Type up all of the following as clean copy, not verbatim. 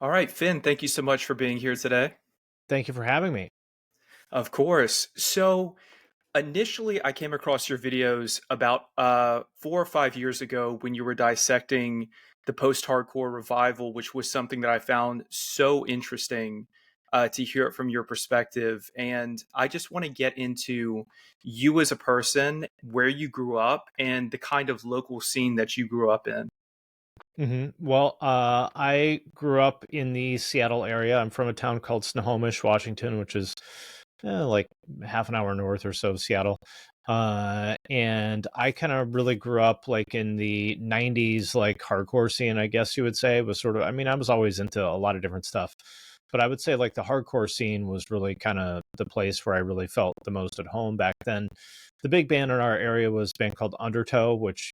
All right, Finn, thank you so much for being here today. Thank you for having me. Of course. So, initially, I came across your videos about 4 or 5 years ago when you were dissecting the post hardcore revival, which was something that I found so interesting to hear it from your perspective. And I just want to get into you as a person, where you grew up, and the kind of local scene that you grew up in. Well, I grew up in the Seattle area. I'm from a town called Snohomish, Washington, which is like half an hour north or so of Seattle. And I kind of really grew up like in the 90s, like hardcore scene, I guess you would say. Was sort of, I mean, I was always into a lot of different stuff, but I would say like the hardcore scene was really kind of the place where I really felt the most at home back then. The big band in our area was a band called Undertow, which,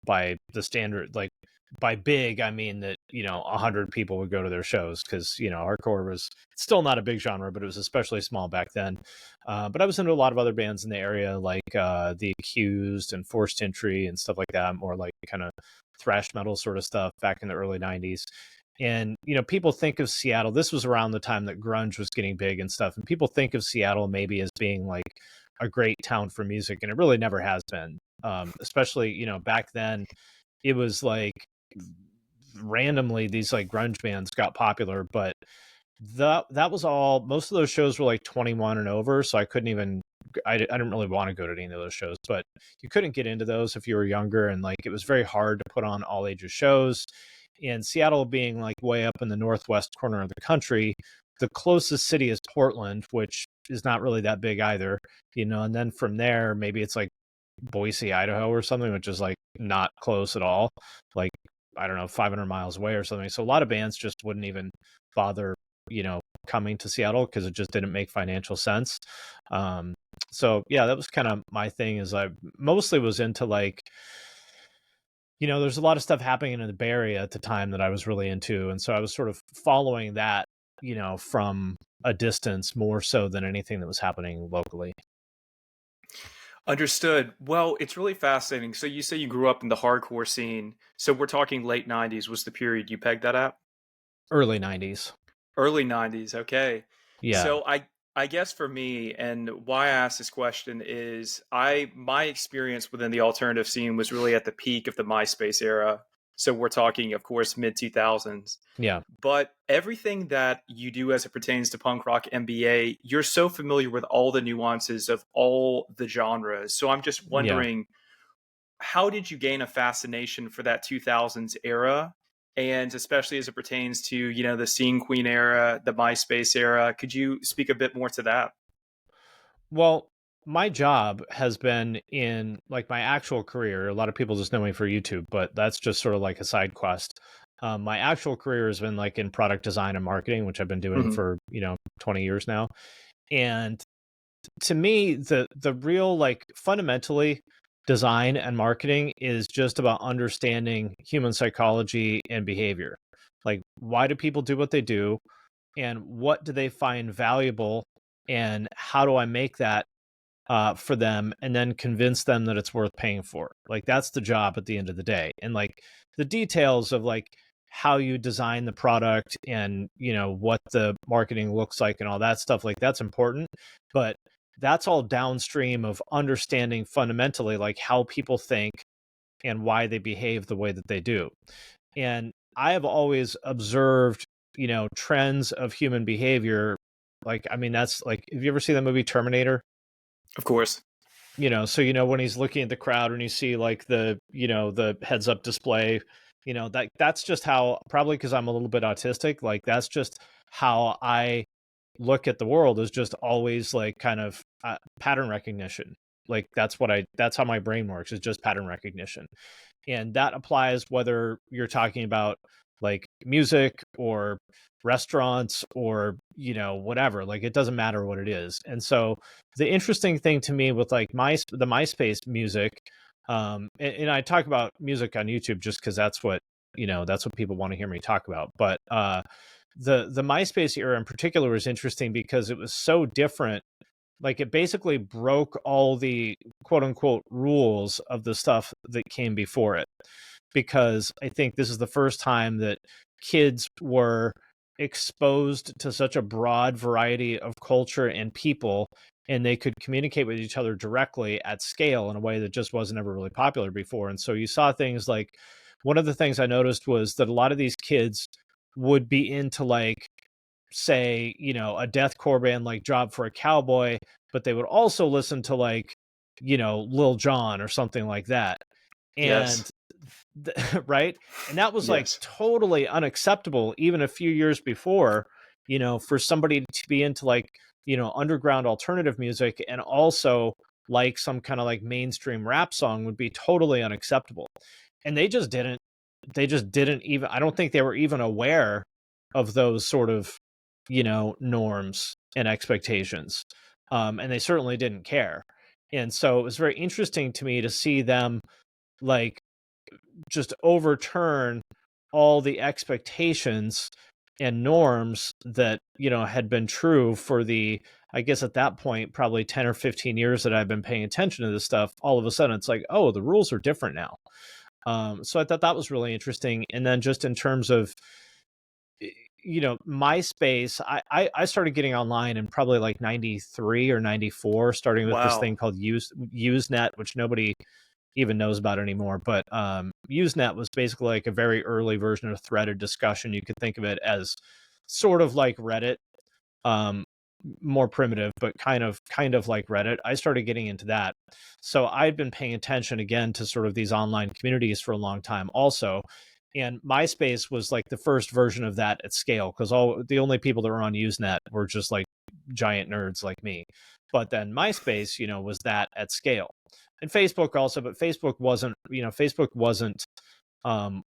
by the standard, like by big, I mean that, 100 people would go to their shows because, hardcore was still not a big genre, but it was especially small back then. But I was into a lot of other bands in the area, like The Accused and Forced Entry and stuff like that, more like kind of thrash metal sort of stuff back in the early 90s. And, people think of Seattle, this was around the time that grunge was getting big and stuff. And people think of Seattle maybe as being like a great town for music, and it really never has been. Especially, back then, it was like randomly these like grunge bands got popular, but that was all. Most of those shows were like 21 and over, so I couldn't even. I didn't really want to go to any of those shows, but you couldn't get into those if you were younger, and like it was very hard to put on all ages shows. And Seattle being like way up in the northwest corner of the country, the closest city is Portland, which is not really that big either, and then from there maybe it's like Boise, Idaho or something, which is like not close at all. Like, I don't know, 500 miles away or something. So a lot of bands just wouldn't even bother, coming to Seattle because it just didn't make financial sense. Um, so yeah, that was kind of my thing is I mostly was into like, there's a lot of stuff happening in the Bay Area at the time that I was really into. And so I was sort of following that, from a distance more so than anything that was happening locally. Understood. Well, it's really fascinating. So you say you grew up in the hardcore scene. So we're talking late 90s was the period you pegged that at? Early 90s. Early 90s. Okay. Yeah. So I guess for me and why I asked this question is I my experience within the alternative scene was really at the peak of the MySpace era. So we're talking of course mid 2000s. Yeah. But everything that you do as it pertains to punk rock MBA, you're so familiar with all the nuances of all the genres. So I'm just Yeah. wondering, how did you gain a fascination for that 2000s era? And especially as it pertains to, the Scene Queen era, the MySpace era, could you speak a bit more to that? Well, my job has been in like my actual career. A lot of people just know me for YouTube, but that's just sort of like a side quest. My actual career has been like in product design and marketing, which I've been doing Mhm. for, 20 years now. And to me, the real like fundamentally design and marketing is just about understanding human psychology and behavior. Like why do people do what they do and what do they find valuable and how do I make that for them and then convince them that it's worth paying for. Like that's the job at the end of the day. And like the details of like how you design the product and what the marketing looks like and all that stuff, like that's important. But that's all downstream of understanding fundamentally like how people think and why they behave the way that they do. And I have always observed, trends of human behavior. Like, I mean, that's like, have you ever seen the movie Terminator? Of course. So when he's looking at the crowd and you see like the heads up display, that's just how, probably because I'm a little bit autistic, like that's just how I look at the world, is just always like kind of pattern recognition. Like that's how my brain works, is just pattern recognition. And that applies whether you're talking about like music or restaurants or whatever. Like it doesn't matter what it is. And so the interesting thing to me with like the MySpace music, and I talk about music on YouTube just because that's what people want to hear me talk about. But the MySpace era in particular was interesting because it was so different. Like it basically broke all the quote unquote rules of the stuff that came before it. Because I think this is the first time that kids were exposed to such a broad variety of culture and people, and they could communicate with each other directly at scale in a way that just wasn't ever really popular before. And so you saw things like, one of the things I noticed was that a lot of these kids would be into, like, say, a deathcore band like Job for a Cowboy, but they would also listen to, like, Lil Jon or something like that. Yes. And right? And that was like Yes. totally unacceptable even a few years before, for somebody to be into, like, underground alternative music and also like some kind of like mainstream rap song would be totally unacceptable. And they just didn't even, I don't think they were even aware of those sort of, norms and expectations. And they certainly didn't care. And so it was very interesting to me to see them, like, just overturn all the expectations and norms that, had been true for the, I guess at that point, probably 10 or 15 years that I've been paying attention to this stuff. All of a sudden it's like, oh, the rules are different now. So I thought that was really interesting. And then just in terms of, MySpace, I started getting online in probably like 93 or 94, starting with this Wow. thing called Usenet, which nobody even knows about anymore. But Usenet was basically like a very early version of threaded discussion. You could think of it as sort of like Reddit, um, more primitive, but kind of like Reddit. I started getting into that. So I'd been paying attention again to sort of these online communities for a long time also. And MySpace was like the first version of that at scale, because all the only people that were on Usenet were just like giant nerds like me. But then MySpace, was that at scale. And Facebook also, but Facebook wasn't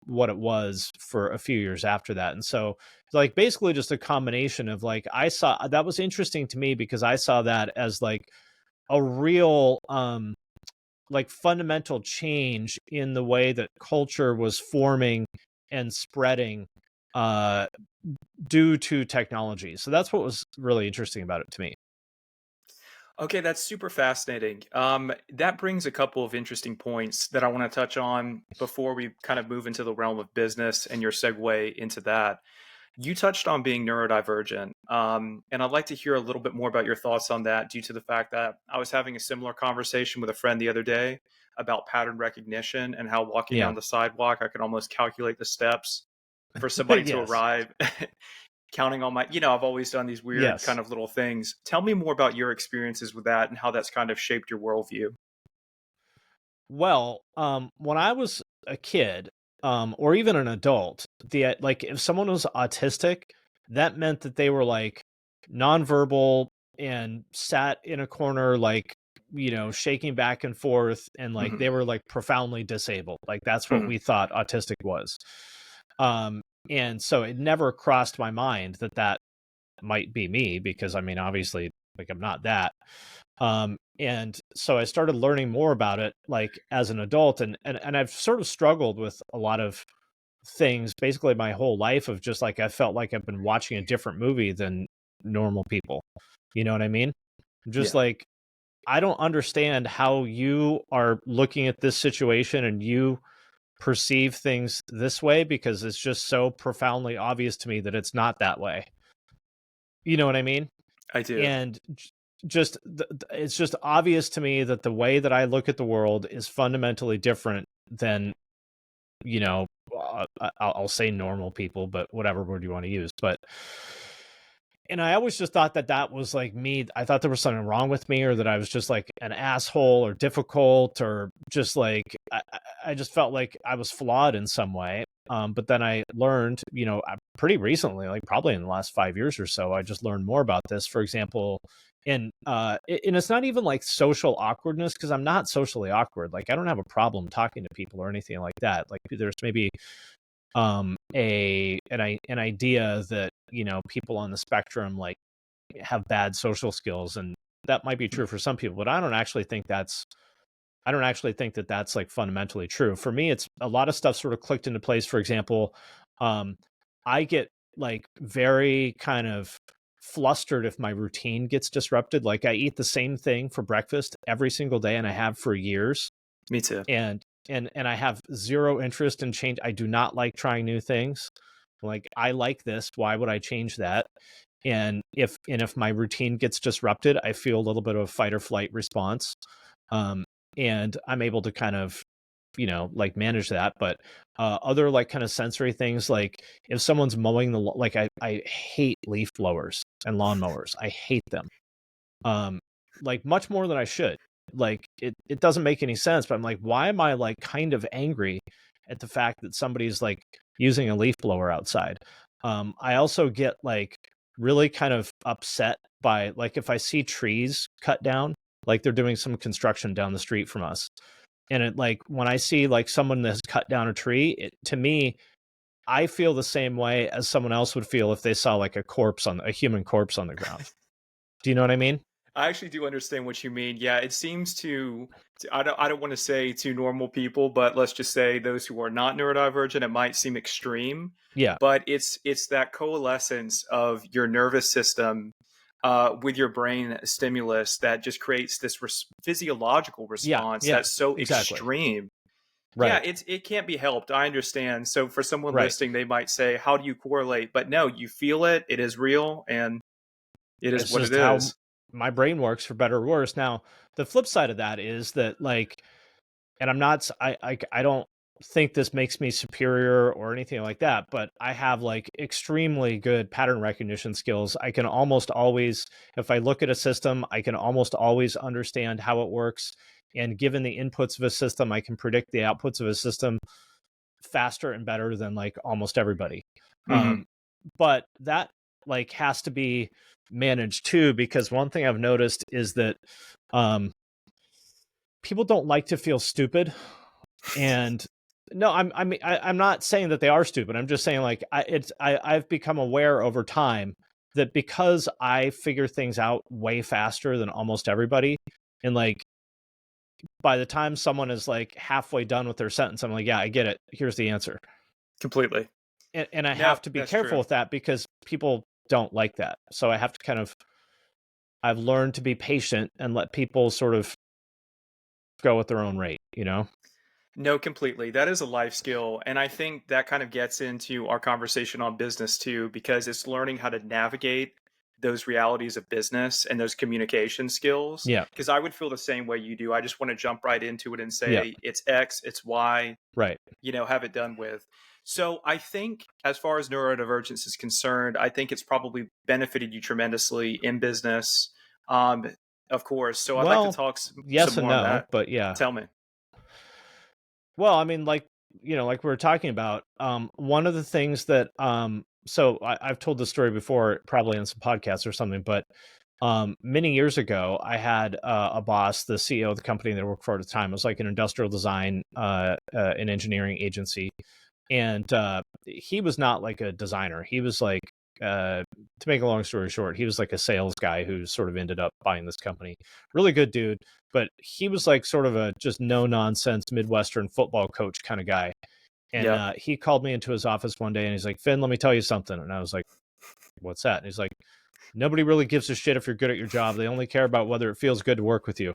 what it was for a few years after that. And so, like, basically just a combination of, like, I saw that was interesting to me because I saw that as like a real like fundamental change in the way that culture was forming and spreading uh due to technology. So that's what was really interesting about it to me. Okay, that's super fascinating. That brings a couple of interesting points that I want to touch on before we kind of move into the realm of business and your segue into that. You touched on being neurodivergent, and I'd like to hear a little bit more about your thoughts on that due to the fact that I was having a similar conversation with a friend the other day about pattern recognition and how walking Yeah. down the sidewalk, I could almost calculate the steps for somebody to Yes. arrive. Counting on I've always done these weird kind Yes. of little things. Tell me more about your experiences with that and how that's kind of shaped your worldview. Well, when I was a kid, or even an adult, like, if someone was autistic, that meant that they were like nonverbal and sat in a corner, like, shaking back and forth, and like Hmm. they were like profoundly disabled. Like, that's what Hmm. we thought autistic was. And so it never crossed my mind that that might be me, because I mean, obviously, like, I'm not that. And so I started learning more about it, like, as an adult, and I've sort of struggled with a lot of things basically my whole life, of just like, I felt like I've been watching a different movie than normal people. You know what I mean? Just Yeah, like, I don't understand how you are looking at this situation and you perceive things this way, because it's just so profoundly obvious to me that it's not that way. You know what I mean? I do. And just it's just obvious to me that the way that I look at the world is fundamentally different than, you know I'll say normal people, but whatever word you want to use. But and I always just thought that that was like me. I thought there was something wrong with me, or that I was just like an asshole or difficult, or just like, I just felt like I was flawed in some way. But then I learned, pretty recently, like probably in the last 5 years or so, I just learned more about this. For example, and it's not even like social awkwardness, because I'm not socially awkward. Like, I don't have a problem talking to people or anything like that. Like, there's maybe an idea that, people on the spectrum, like, have bad social skills, and that might be true for some people, but I don't actually think that that's like fundamentally true. For me, it's a lot of stuff sort of clicked into place. For example, um I get like very kind of flustered if my routine gets disrupted. Like, I eat the same thing for breakfast every single day, and I have for years, Me too. and I have zero interest in change. I do not like trying new things. Like, I like this. Why would I change that? And if my routine gets disrupted, I feel a little bit of a fight or flight response. Um, and I'm able to kind of, like manage that. But other like kind of sensory things, like if someone's mowing like I hate leaf blowers and lawnmowers. I hate them. Um, like much more than I should. Like it doesn't make any sense, but I'm like, why am I like kind of angry at the fact that somebody's like using a leaf blower outside? I also get like really kind of upset by like if I see trees cut down, like they're doing some construction down the street from us. And it like when I see like someone that's cut down a tree, to me, I feel the same way as someone else would feel if they saw like a human corpse on the ground. Do you know what I mean? I actually do understand what you mean. Yeah, it seems I don't want to say to normal people, but let's just say those who are not neurodivergent, it might seem extreme, Yeah. but it's that coalescence of your nervous system with your brain stimulus that just creates this physiological Yeah. response Yeah. that's so Exactly. extreme. Yeah, Right. it can't be helped. I understand. So for someone Right. listening, they might say, "How do you correlate?" But no, you feel it. It is real, and it is It's what it just how is. my brain works, for better or worse. Now, the flip side of that is that like, and I'm not, I don't think this makes me superior or anything like that, but I have like extremely good pattern recognition skills. I can almost always, if I look at a system, I can almost always understand how it works. And given the inputs of a system, I can predict the outputs of a system faster and better than like almost everybody. Hmm. Um, but that like has to be managed too, because one thing I've noticed is that um, people don't like to feel stupid. And no, I'm not saying that they are stupid. I'm just saying like I've become aware over time that because I figure things out way faster than almost everybody, and like by the time someone is like halfway done with their sentence, I'm like, yeah, I get it. Here's the answer. Completely. And I No, have to be that's careful true. with that because people don't like that. So I have to kind of I've learned to be patient and let people sort of go at their own rate, you know? No, completely. That is a life skill. And I think that kind of gets into our conversation on business too, because it's learning how to navigate those realities of business and those communication skills. Yeah. Because I would feel the same way you do. I just want to jump right into it and Yeah. say, it's X, it's Y, Right. have it done with. So I think as far as neurodivergence is concerned, I think it's probably benefited you tremendously in business. Um, of course. So I'd like to Well, talk some yes and more on no, that. but yeah. Tell me. Well, I mean, like, like we were talking about, one of the things that, so I've told this story before, probably on some podcasts or something, but many years ago, I had a boss, the CEO of the company that I worked for at the time. It was like an industrial design and engineering agency. And he was not like a designer. He was like, to make a long story short, he was like a sales guy who sort of ended up buying this company. Really good dude, but he was like sort of a just no nonsense Midwestern football coach kind of guy. And Yeah. he called me into his office one day and he's like, Finn, let me tell you something. And I was like, what's that? And he's like, nobody really gives a shit if you're good at your job. They only care about whether it feels good to work with you.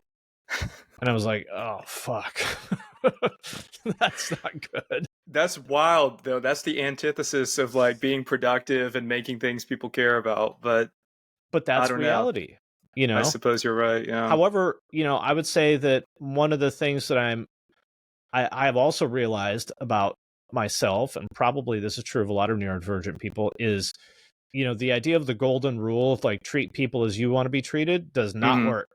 And I was like, oh, fuck. That's not good. That's wild, though. That's the antithesis of like being productive and making things people care about. But But I that's don't know. reality, you I know? suppose you're right. Yeah. However, I would say that one of the things that I have also realized about myself, and probably this is true of a lot of neurodivergent people, is the idea of the golden rule of like treat people as you want to be treated does not Hmm. work.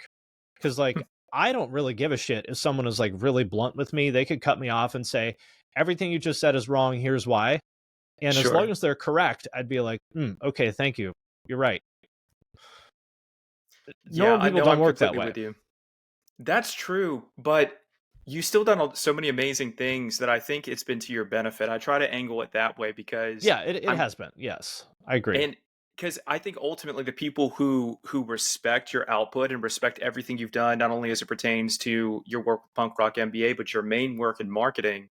Because like I don't really give a shit if someone is like really blunt with me. They could cut me off and say, everything you just said is wrong. Here's why. And as long Sure. as they're correct, I'd be like, okay, thank you. You're right. Yeah. Normal I people know. don't I'm work that completely way. with you. That's true. But you still done so many amazing things that I think it's been to your benefit. I try to angle it that way because Yeah, it I'm has been. Yes, I agree. and because I think ultimately the people who respect your output and respect everything you've done, not only as it pertains to your work with Punk Rock MBA, but your main work in marketing.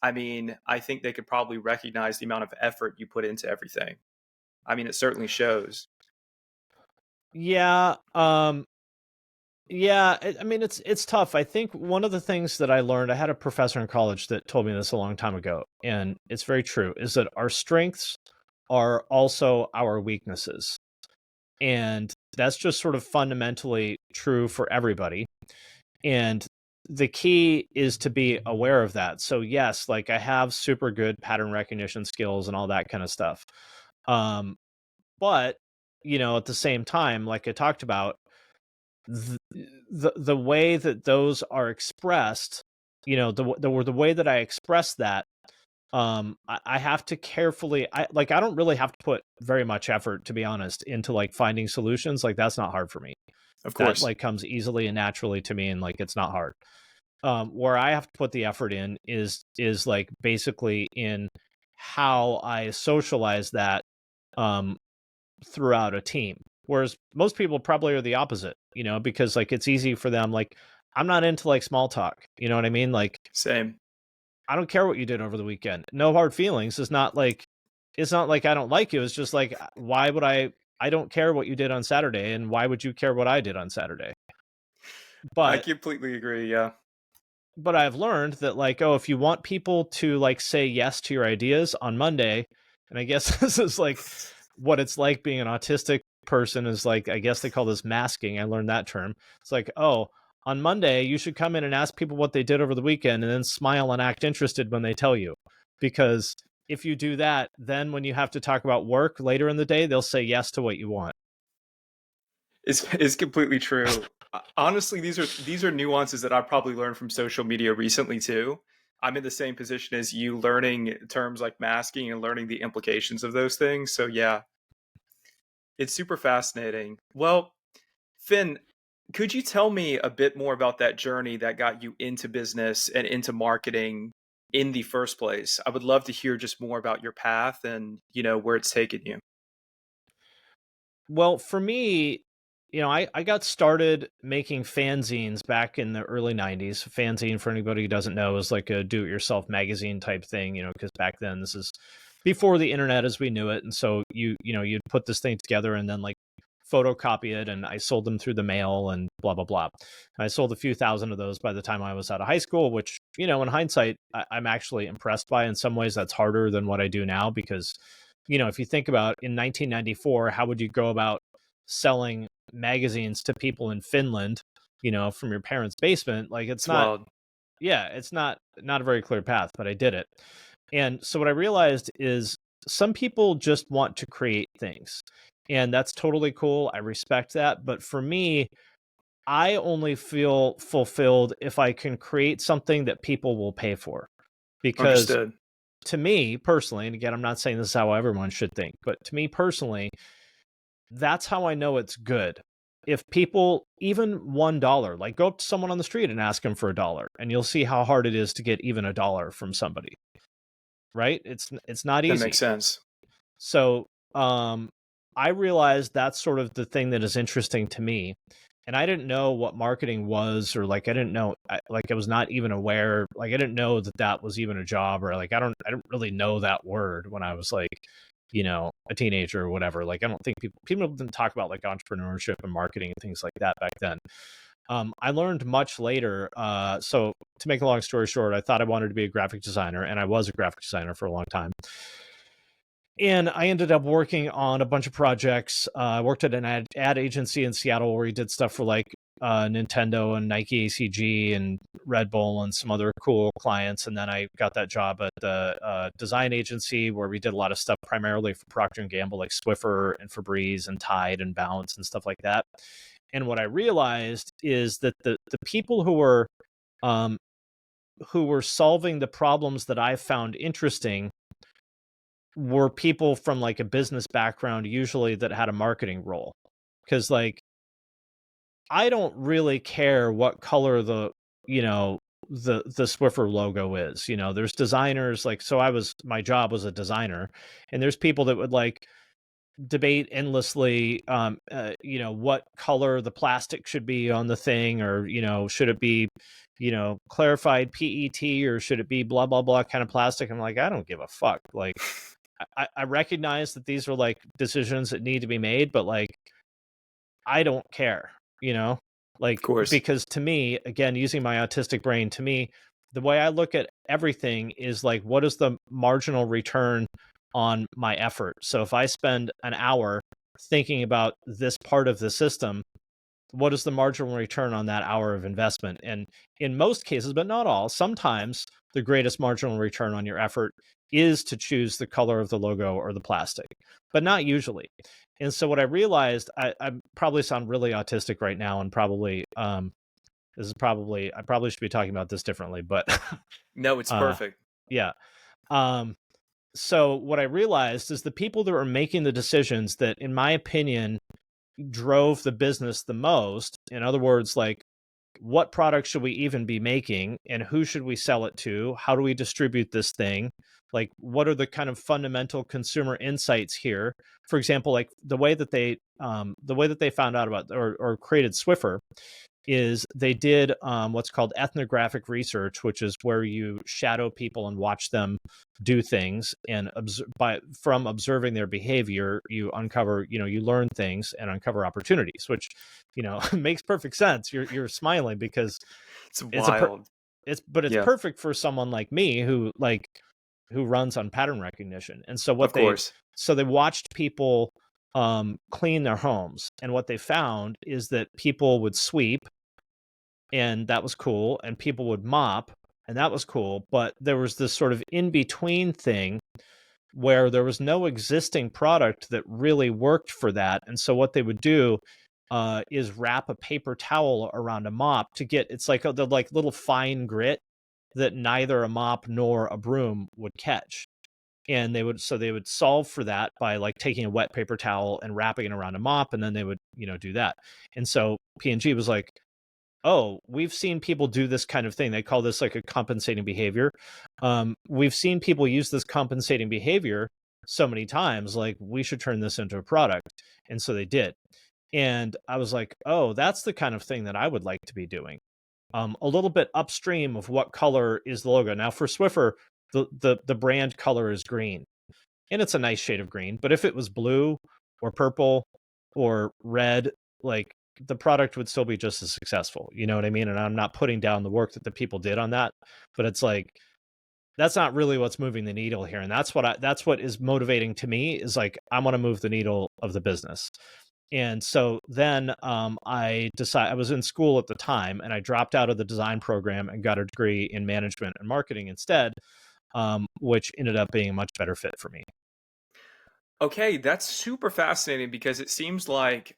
I mean, I think they could probably recognize the amount of effort you put into everything. I mean, it certainly shows. Yeah, yeah. I mean, it's tough. I think one of the things that I learned, I had a professor in college that told me this a long time ago, and it's very true, is that our strengths are also our weaknesses. And that's just sort of fundamentally true for everybody. And the key is to be aware of that. So yes, like I have super good pattern recognition skills and all that kind of stuff. But at the same time, like I talked about, the way that those are expressed, the way that I express that, I have to carefully, I don't really have to put very much effort, to be honest, into like finding solutions. Like that's not hard for me. Of That course. like comes easily and naturally to me, and like it's not hard. Where I have to put the effort in is like basically in how I socialize that um throughout a team. Whereas most people probably are the opposite, because like it's easy for them. Like I'm not into like small talk. You know what I mean? Like Same. I don't care what you did over the weekend. No hard feelings. It's not like I don't like you. It's just like why would I don't care what you did on Saturday, and why would you care what I did on Saturday? I But completely agree. Yeah. I've learned that like, oh, if you want people to like say yes to your ideas on Monday, and I guess this is like what it's like being an autistic person is like, I guess they call this masking. I learned that term. It's like, oh, on Monday, you should come in and ask people what they did over the weekend and then smile and act interested when they tell you. Because if you do that, then when you have to talk about work later in the day, they'll say yes to what you want. Is completely true. Honestly, these are nuances that I've probably learned from social media recently too. I'm in the same position as you, learning terms like masking and learning the implications of those things. So yeah, it's super fascinating. Well, Finn, could you tell me a bit more about that journey that got you into business and into marketing in the first place? I would love to hear just more about your path and, where it's taken you. Well, for me, I got started making fanzines back in the early 90s. Fanzine, for anybody who doesn't know, is like a do it yourself magazine type thing, because back then this is before the internet as we knew it. And so you'd put this thing together and then like photocopy it. And I sold them through the mail and blah, blah, blah. I sold a few thousand of those by the time I was out of high school, which, in hindsight, I'm actually impressed by. In some ways, that's harder than what I do now because if you think about in 1994, how would you go about selling magazines to people in Finland, from your parents' basement? Like it's It's not, wild. yeah, it's not a very clear path, but I did it. And so what I realized is some people just want to create things. And that's totally cool. I respect that. But for me, I only feel fulfilled if I can create something that people will pay for. Because Understood. to me personally, and again, I'm not saying this is how everyone should think, but to me personally, that's how I know it's good. If people, even $1, like go up to someone on the street and ask them for $1, and you'll see how hard it is to get even $1 from somebody, right? It's not That easy. makes sense. So I realized that's sort of the thing that is interesting to me. And I didn't know what marketing was, or like I didn't know, like I was not even aware, like I didn't know that that was even a job, or like I don't really know that word when I was like, a teenager or whatever. Like I don't think people didn't talk about like entrepreneurship and marketing and things like that back then. I learned much later. So to make a long story short, I thought I wanted to be a graphic designer, and I was a graphic designer for a long time. And I ended up working on a bunch of projects. I worked at an ad agency in Seattle where we did stuff for like Nintendo and Nike ACG and Red Bull and some other cool clients. And then I got that job at the design agency where we did a lot of stuff primarily for Procter & Gamble, like Swiffer and Febreze and Tide and Bounce and stuff like that. And what I realized is that the people um, who were solving the problems that I found interesting were people from like a business background, usually that had a marketing role. Because like I don't really care what color the Swiffer logo is. There's designers like, so my job was a designer, and there's people that would like debate endlessly what color the plastic should be on the thing, or should it be clarified PET, or should it be blah blah blah kind of plastic. I'm like, I don't give a fuck. Like I recognize that these are like decisions that need to be made, but like I don't care, Of like course. because to me, again, using my autistic brain, to me, the way I look at everything is like, what is the marginal return on my effort. So if I spend an hour thinking about this part of the system, what is the marginal return on that hour of investment? And in most cases, but not all, sometimes the greatest marginal return on your effort is to choose the color of the logo or the plastic, but not usually. And so what I realized, I probably sound really autistic right now, and probably this is probably, I probably should be talking about this differently, but No, it's uh, perfect. yeah. Um, so what I realized is the people that were making the decisions that, in my opinion, drove the business the most. In other words, like, what product should we even be making, and who should we sell it to? How do we distribute this thing? Like, what are the kind of fundamental consumer insights here? For example, like the way that they found out about, or created Swiffer, is they did what's called ethnographic research, which is where you shadow people and watch them do things, and from observing their behavior, you uncover, you learn things and uncover opportunities, which makes perfect sense. You're smiling because It's it's a per- wild. it's Yeah, perfect for someone like me who runs on pattern recognition. And so of course. they watched people clean their homes, and what they found is that people would sweep, and that was cool, and people would mop, and that was cool, but there was this sort of in between thing where there was no existing product that really worked for that. And so what they would do is wrap a paper towel around a mop to get, it's like the like little fine grit that neither a mop nor a broom would catch. And they would solve for that by like taking a wet paper towel and wrapping it around a mop, and then they would do that. And so P&G was like, oh, we've seen people do this kind of thing. They call this like a compensating behavior. We've seen people use this compensating behavior so many times, like, we should turn this into a product. And so they did. And I was like, oh, that's the kind of thing that I would like to be doing. A little bit upstream of what color is the logo. Now for Swiffer, the brand color is green, and it's a nice shade of green. But if it was blue or purple or red, like, the product would still be just as successful. You know what I mean? And I'm not putting down the work that the people did on that, but it's like, that's not really what's moving the needle here. And that's what is motivating to me, is like, I want to move the needle of the business. And so then I was in school at the time, and I dropped out of the design program and got a degree in management and marketing instead, which ended up being a much better fit for me. Okay, that's super fascinating because it seems like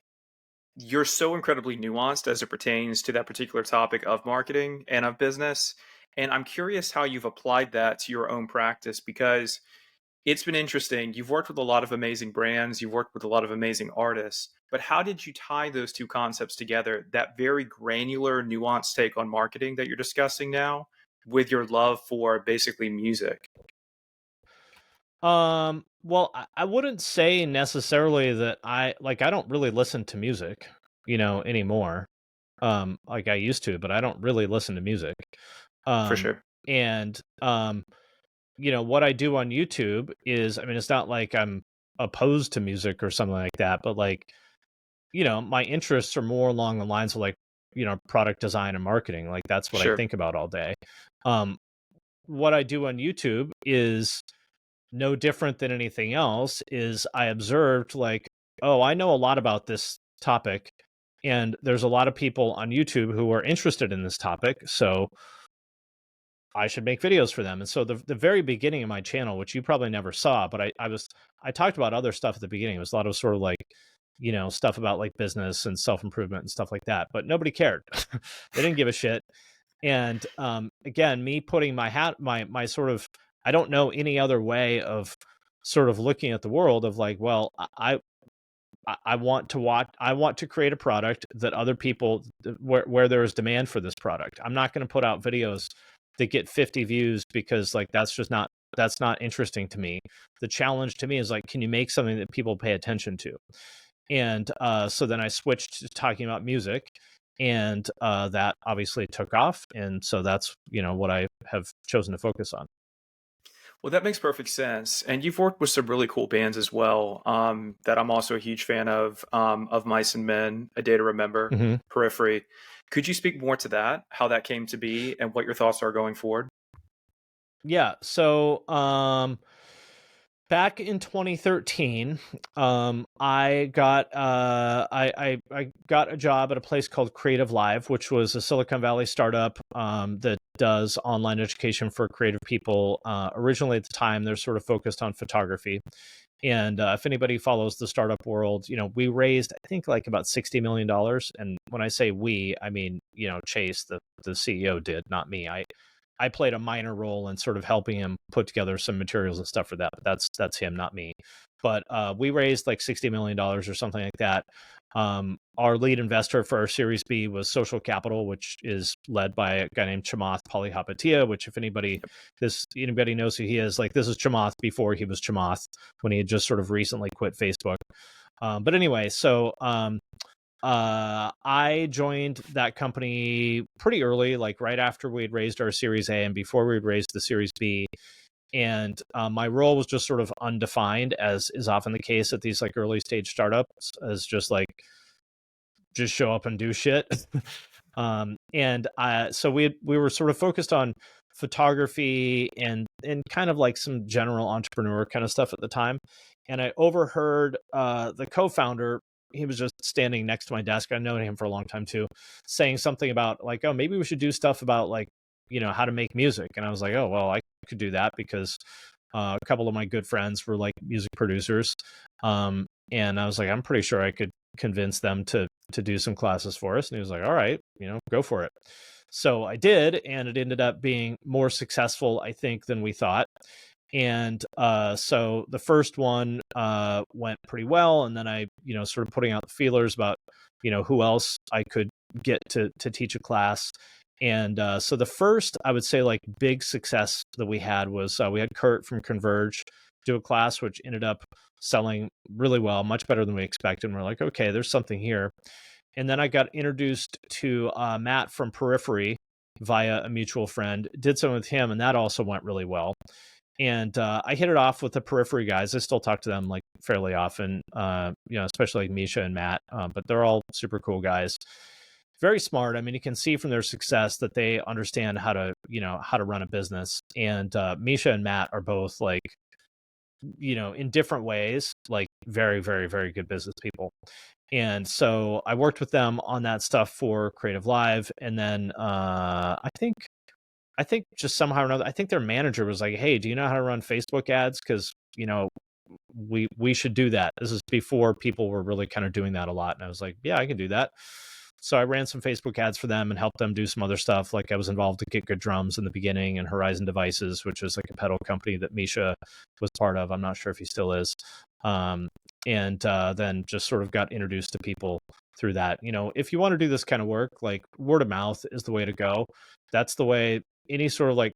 you're so incredibly nuanced as it pertains to that particular topic of marketing and of business. And I'm curious how you've applied that to your own practice because it's been interesting. You've worked with a lot of amazing brands, you've worked with a lot of amazing artists, but how did you tie those two concepts together? That very granular, nuanced take on marketing that you're discussing now with your love for basically music? Well, I wouldn't say necessarily that I don't really listen to music, anymore. Like I used to, but I don't really listen to music. For Um, sure. and what I do on YouTube is, I mean, it's not like I'm opposed to music or something like that, but like, my interests are more along the lines of like, product design and marketing. Like, that's what I Sure. think about all day. Um, what I do on YouTube is no different than anything else. Is I observed, like, oh, I know a lot about this topic, and there's a lot of people on YouTube who are interested in this topic, so I should make videos for them. And so the very beginning of my channel, which you probably never saw, but I talked about other stuff at the beginning. It was a lot of sort of like, stuff about like business and self-improvement and stuff like that, but nobody cared. They didn't give a shit. And again, me putting my sort of, I don't know any other way of sort of looking at the world of like, well, I want to I want to create a product that other people, where there is demand for this product. I'm not going to put out videos that get 50 views because like that's not interesting to me. The challenge to me is like, can you make something that people pay attention to? And so then I switched to talking about music, and that obviously took off. And so that's what I have chosen to focus on. Well, that makes perfect sense. And you've worked with some really cool bands as well, that I'm also a huge fan of Mice and Men, A Day to Remember, hmm Periphery. Could you speak more to that, how that came to be, and what your thoughts are going forward? Yeah. So Back in 2013, I got a job at a place called Creative Live, which was a Silicon Valley startup that does online education for creative people. Originally, at the time, they're sort of focused on photography. And if anybody follows the startup world, we raised, I think, like about $60 million. And when I say we, I mean, Chase, the CEO, did, not me. I played a minor role in sort of helping him put together some materials and stuff for that. But that's him, not me. But we raised like $60 million or something like that. Our lead investor for our Series B was Social Capital, which is led by a guy named Chamath Palihapitiya, which if anybody knows who he is, like this is Chamath before he was Chamath, when he had just sort of recently quit Facebook. But anyway, so I joined that company pretty early, like right after we had raised our Series A and before we had raised the Series B. And my role was just sort of undefined, as is often the case at these like early stage startups, as just show up and do shit. So we were sort of focused on photography and kind of like some general entrepreneur kind of stuff at the time. And I overheard the co-founder, he was just standing next to my desk, I've known him for a long time too, saying something about like, oh, maybe we should do stuff about like, how to make music. And I was like, oh, well, I could do that because a couple of my good friends were like music producers. And I was like, I'm pretty sure I could convince them to do some classes for us. And he was like, all right, go for it. So I did, and it ended up being more successful, I think, than we thought. And so the first one went pretty well, and then I, sort of putting out the feelers about, who else I could get to teach a class. And so the first, I would say, like big success that we had was we had Kurt from Converge do a class, which ended up selling really well, much better than we expected. And we're like, okay, there's something here. And then I got introduced to Matt from Periphery via a mutual friend, did some with him, and that also went really well. And I hit it off with the Periphery guys. I still talk to them like fairly often, especially like Misha and Matt, but they're all super cool guys. Very smart. I mean, you can see from their success that they understand how to run a business. And Misha and Matt are both like, in different ways, like very, very, very good business people. And so I worked with them on that stuff for Creative Live. And then I think just somehow or another, I think their manager was like, hey, do you know how to run Facebook ads? Because, we should do that. This is before people were really kind of doing that a lot. And I was like, yeah, I can do that. So I ran some Facebook ads for them and helped them do some other stuff. Like I was involved to Get Good Drums in the beginning, and Horizon Devices, which was like a pedal company that Misha was part of. I'm not sure if he still is. And then just sort of got introduced to people through that. If you want to do this kind of work, like word of mouth is the way to go. That's the way any sort of like,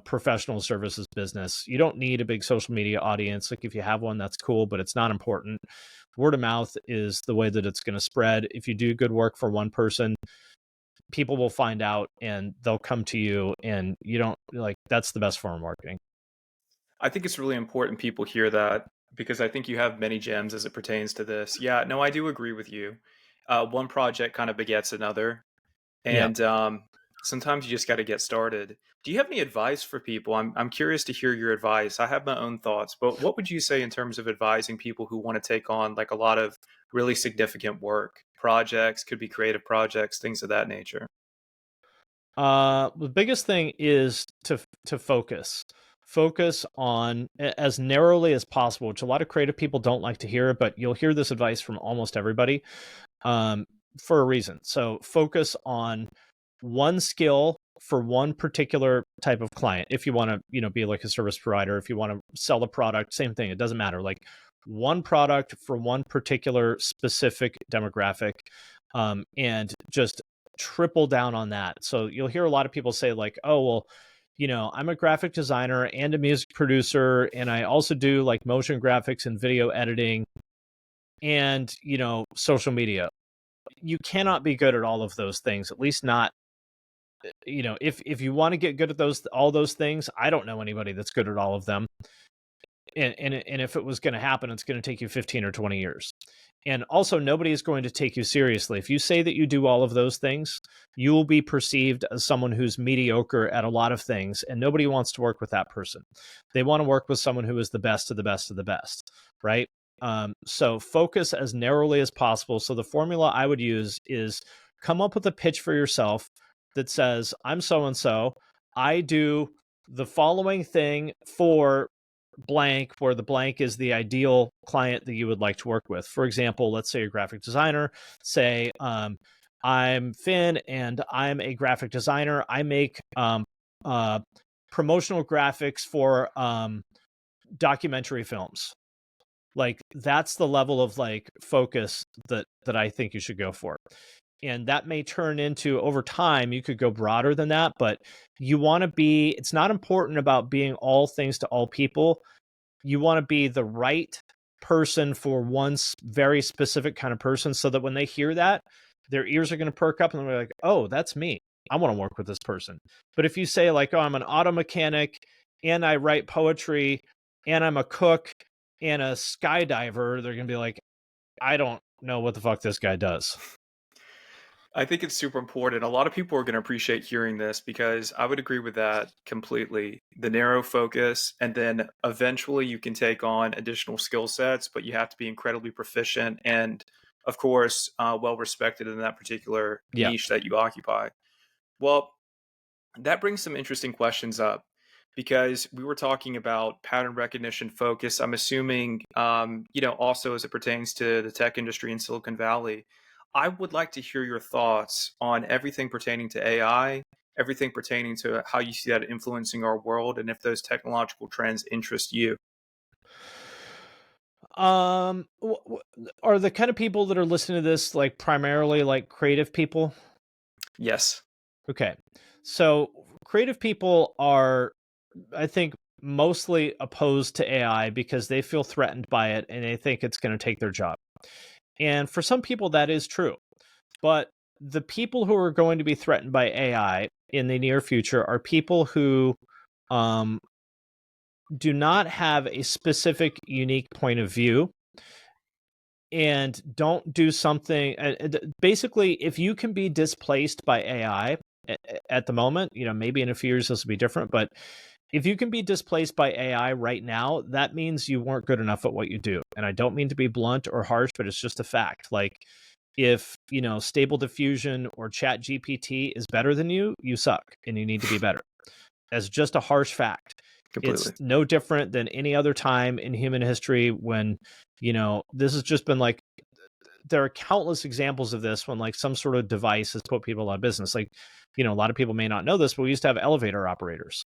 professional services business. You don't need a big social media audience. Like if you have one, that's cool, but it's not important. Word of mouth is the way that it's going to spread. If you do good work for one person, people will find out and they'll come to you, and you don't like, that's the best form of marketing. I think it's really important people hear that, because I think you have many gems as it pertains to this. Yeah, no, I do agree with you. One project kind of begets another. Yeah. And sometimes you just got to get started. Do you have any advice for people? I'm curious to hear your advice. I have my own thoughts, but what would you say in terms of advising people who want to take on like a lot of really significant work, projects, could be creative projects, things of that nature? The biggest thing is to focus on as narrowly as possible, which a lot of creative people don't like to hear, but you'll hear this advice from almost everybody for a reason. So focus on one skill for one particular type of client. If you want to, be like a service provider, if you want to sell a product, same thing. It doesn't matter. Like one product for one particular specific demographic, and just triple down on that. So you'll hear a lot of people say like, oh, well, I'm a graphic designer and a music producer, and I also do like motion graphics and video editing and, social media. You cannot be good at all of those things, at least not, if you want to get good at all those things. I don't know anybody that's good at all of them. And if it was going to happen, it's going to take you 15 or 20 years. And also, nobody is going to take you seriously. If you say that you do all of those things, you will be perceived as someone who's mediocre at a lot of things, and nobody wants to work with that person. They want to work with someone who is the best of the best of the best, right? So focus as narrowly as possible. So the formula I would use is come up with a pitch for yourself that says, I'm so and so. I do the following thing for blank, where the blank is the ideal client that you would like to work with. For example, let's say a graphic designer. Say, I'm Finn and I'm a graphic designer. I make promotional graphics for documentary films. Like, that's the level of like focus that I think you should go for. And that may turn into, over time, you could go broader than that, but you want to be, it's not important about being all things to all people. You want to be the right person for one very specific kind of person, so that when they hear that, their ears are going to perk up and they're like, oh, that's me. I want to work with this person. But if you say like, oh, I'm an auto mechanic and I write poetry and I'm a cook and a skydiver, they're going to be like, I don't know what the fuck this guy does. I think it's super important. A lot of people are going to appreciate hearing this because I would agree with that completely. The narrow focus, and then eventually you can take on additional skill sets, but you have to be incredibly proficient and, of course, well respected in that particular Yeah. niche that you occupy. Well, that brings some interesting questions up because we were talking about pattern recognition focus. I'm assuming, also as it pertains to the tech industry in Silicon Valley. I would like to hear your thoughts on everything pertaining to AI, everything pertaining to how you see that influencing our world, and if those technological trends interest you. Are the kind of people that are listening to this like primarily like creative people? Yes. Okay. So creative people are, I think, mostly opposed to AI because they feel threatened by it and they think it's going to take their job. And for some people, that is true. But the people who are going to be threatened by AI in the near future are people who um, do not have a specific, unique point of view and don't do something. Basically, if you can be displaced by AI at the moment, maybe in a few years this will be different, but if you can be displaced by AI right now, that means you weren't good enough at what you do. And I don't mean to be blunt or harsh, but it's just a fact. Like, if, Stable Diffusion or Chat GPT is better than you, you suck and you need to be better. As just a harsh fact. Completely. It's no different than any other time in human history when, this has just been like, there are countless examples of this when like some sort of device has put people out of business. Like, a lot of people may not know this, but we used to have elevator operators.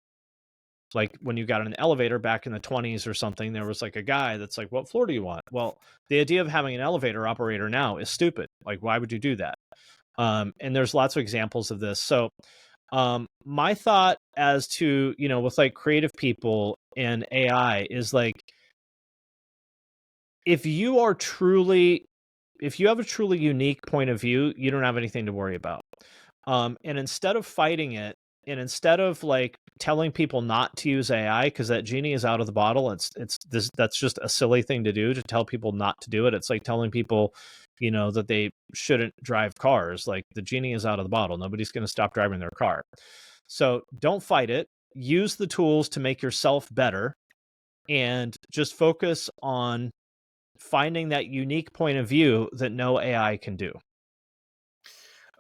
Like, when you got in an elevator back in the 20s or something, there was like a guy that's like, what floor do you want? Well, the idea of having an elevator operator now is stupid. Like, why would you do that? And there's lots of examples of this. So my thought as to, with like creative people and AI is like, if you have a truly unique point of view, you don't have anything to worry about. And instead of fighting it, and instead of like telling people not to use AI because that genie is out of the bottle, that's just a silly thing to do, to tell people not to do it. It's like telling people, that they shouldn't drive cars. Like, the genie is out of the bottle. Nobody's going to stop driving their car. So don't fight it. Use the tools to make yourself better, and just focus on finding that unique point of view that no AI can do.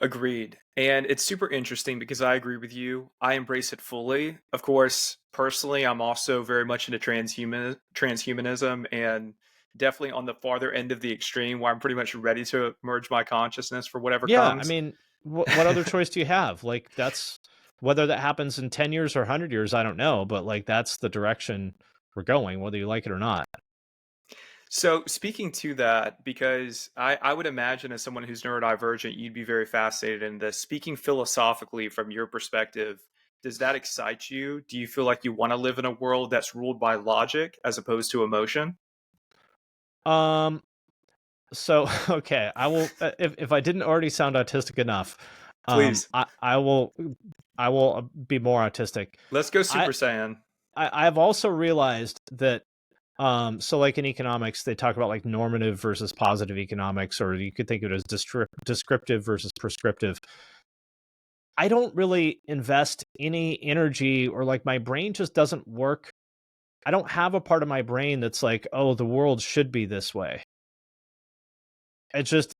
Agreed. And it's super interesting because I agree with you. I embrace it fully. Of course, personally, I'm also very much into transhumanism, and definitely on the farther end of the extreme where I'm pretty much ready to merge my consciousness for whatever Yeah, I comes. mean, what other choice do you have? Like, that's, whether that happens in 10 years or 100 years, I don't know, but like, that's the direction we're going, whether you like it or not. So speaking to that, because I would imagine as someone who's neurodivergent, you'd be very fascinated in this. Speaking philosophically from your perspective, does that excite you? Do you feel like you want to live in a world that's ruled by logic as opposed to emotion? Um, so okay, I will, if I didn't already sound autistic enough, Please, I will be more autistic. let's go I Super Saiyan. I've also realized that So like in economics, they talk about like normative versus positive economics, or you could think of it as descriptive versus prescriptive. I don't really invest any energy, or like my brain just doesn't work. I don't have a part of my brain that's like, oh, the world should be this way. I just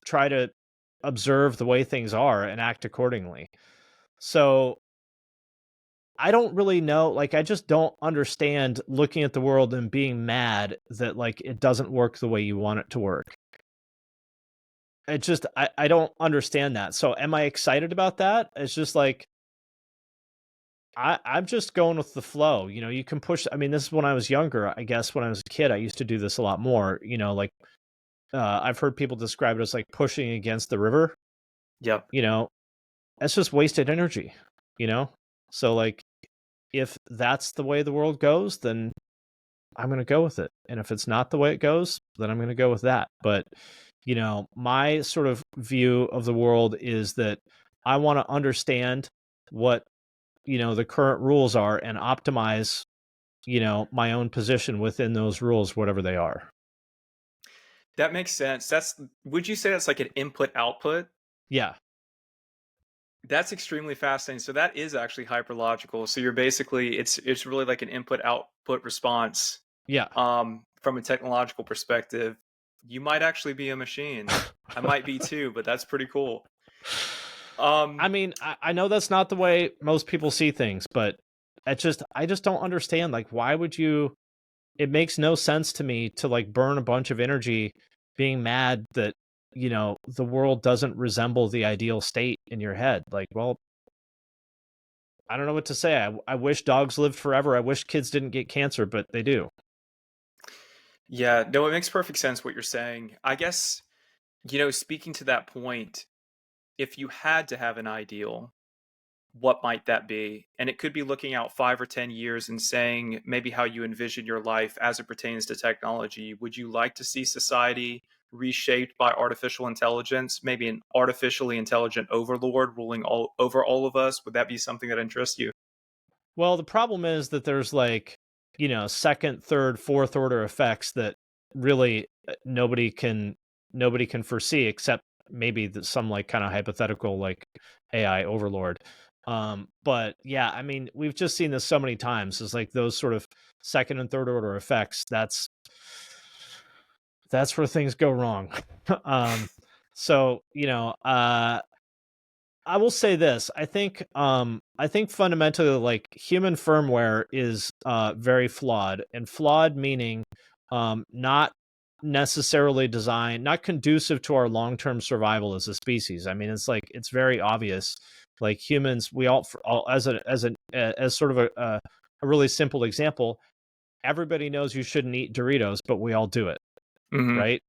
try to observe the way things are and act accordingly. So I don't really know, like, I just don't understand looking at the world and being mad that, like, it doesn't work the way you want it to work. I don't understand that. So am I excited about that? It's just like, I'm just going with the flow. You know, you can push. I mean, this is when I was younger. I guess when I was a kid, I used to do this a lot more. You know, like I've heard people describe it as like pushing against the river. Yep. You know, that's just wasted energy. You know, so like if that's the way the world goes, then I'm going to go with it. And if it's not the way it goes, then I'm going to go with that. But, you know, my sort of view of the world is that I want to understand what, you know, the current rules are and optimize, you know, my own position within those rules, whatever they are. That makes sense. Would you say that's like an input output? Yeah. That's extremely fascinating. So that is actually hyperlogical. So you're basically it's really like an input output response. Yeah. From a technological perspective, you might actually be a machine. I might be too, but that's pretty cool. I mean, I know that's not the way most people see things, but I just don't understand. Like, why would you? It makes no sense to me to like burn a bunch of energy being mad that, you know, the world doesn't resemble the ideal state in your head. Like, well, I don't know what to say. I wish dogs lived forever. I wish kids didn't get cancer, but they do. Yeah, no, it makes perfect sense what you're saying. I guess, speaking to that point, if you had to have an ideal, what might that be? And it could be looking out 5 or 10 years and saying maybe how you envision your life as it pertains to technology. Would you like to see society reshaped by artificial intelligence, maybe an artificially intelligent overlord ruling over all of us? Would that be something that interests you? Well, the problem is that there's like, you know, second, third, fourth order effects that really nobody can foresee except maybe some like kind of hypothetical like AI overlord. But yeah, I mean, we've just seen this so many times. It's like those sort of second and third order effects. That's where things go wrong. um, so you know, I will say this. I think fundamentally like human firmware is very flawed, and flawed meaning not necessarily designed, not conducive to our long-term survival as a species. I mean, it's like it's very obvious. Like humans, we all as sort of a really simple example, everybody knows you shouldn't eat Doritos, but we all do it, Hmm. right?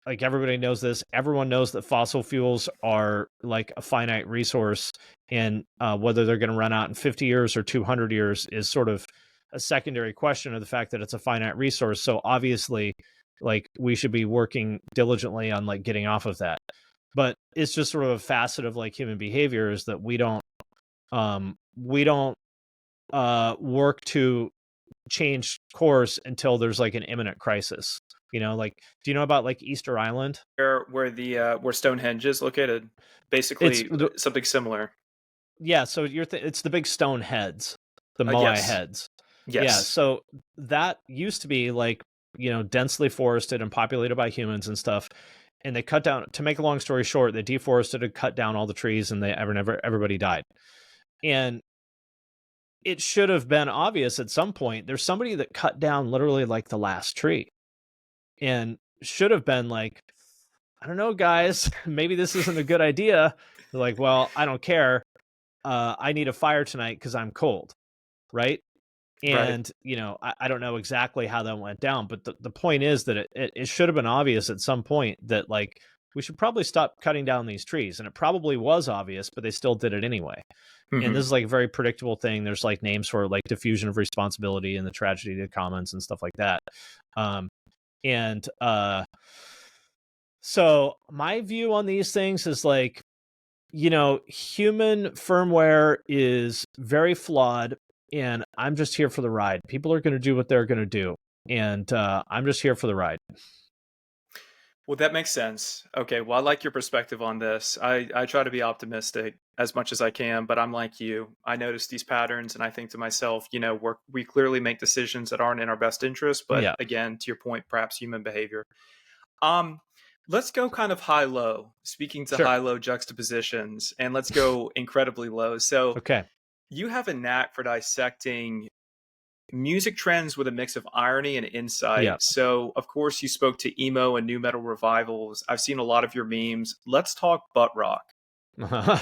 Like everybody knows this. Everyone knows that fossil fuels are like a finite resource, and whether they're going to run out in 50 years or 200 years is sort of a secondary question of the fact that it's a finite resource. So obviously, like we should be working diligently on like getting off of that. But it's just sort of a facet of like human behavior is that we don't work to change course until there's like an imminent crisis. You know, like do you know about like Easter Island? Where Stonehenge is located, It's basically something similar. Yeah, so it's the big stone heads, the Moai Yes, heads. Yeah, yes. so that used to be like, you know, densely forested and populated by humans and stuff. And they cut down, to make a long story short, they deforested and cut down all the trees, and everybody died. And it should have been obvious at some point. There's somebody that cut down literally like the last tree, and should have been like, I don't know, guys, maybe this isn't a good idea. They're like, well, I don't care. I need a fire tonight because I'm cold, right? Right. And you know, I don't know exactly how that went down, but the point is that it should have been obvious at some point that like we should probably stop cutting down these trees, and it probably was obvious, but they still did it anyway. And Hmm. this is like a very predictable thing. There's like names for it, like diffusion of responsibility and the tragedy of the commons and stuff like that. Um, and so my view on these things is like, you know, human firmware is very flawed. and I'm just here for the ride. People are going to do what they're going to do, and I'm just here for the ride. Well, that makes sense. Okay, well, I like your perspective on this. I try to be optimistic as much as I can, but I'm like you. I notice these patterns and I think to myself, we clearly make decisions that aren't in our best interest, but Yeah, again, to your point, perhaps human behavior. Um, let's go kind of high low, speaking to sure. high low juxtapositions, and let's go incredibly low. So, Okay. you have a knack for dissecting music trends with a mix of irony and Yeah. insight. So, of course, you spoke to emo and new metal revivals. I've seen a lot of your memes. Let's talk butt rock. well,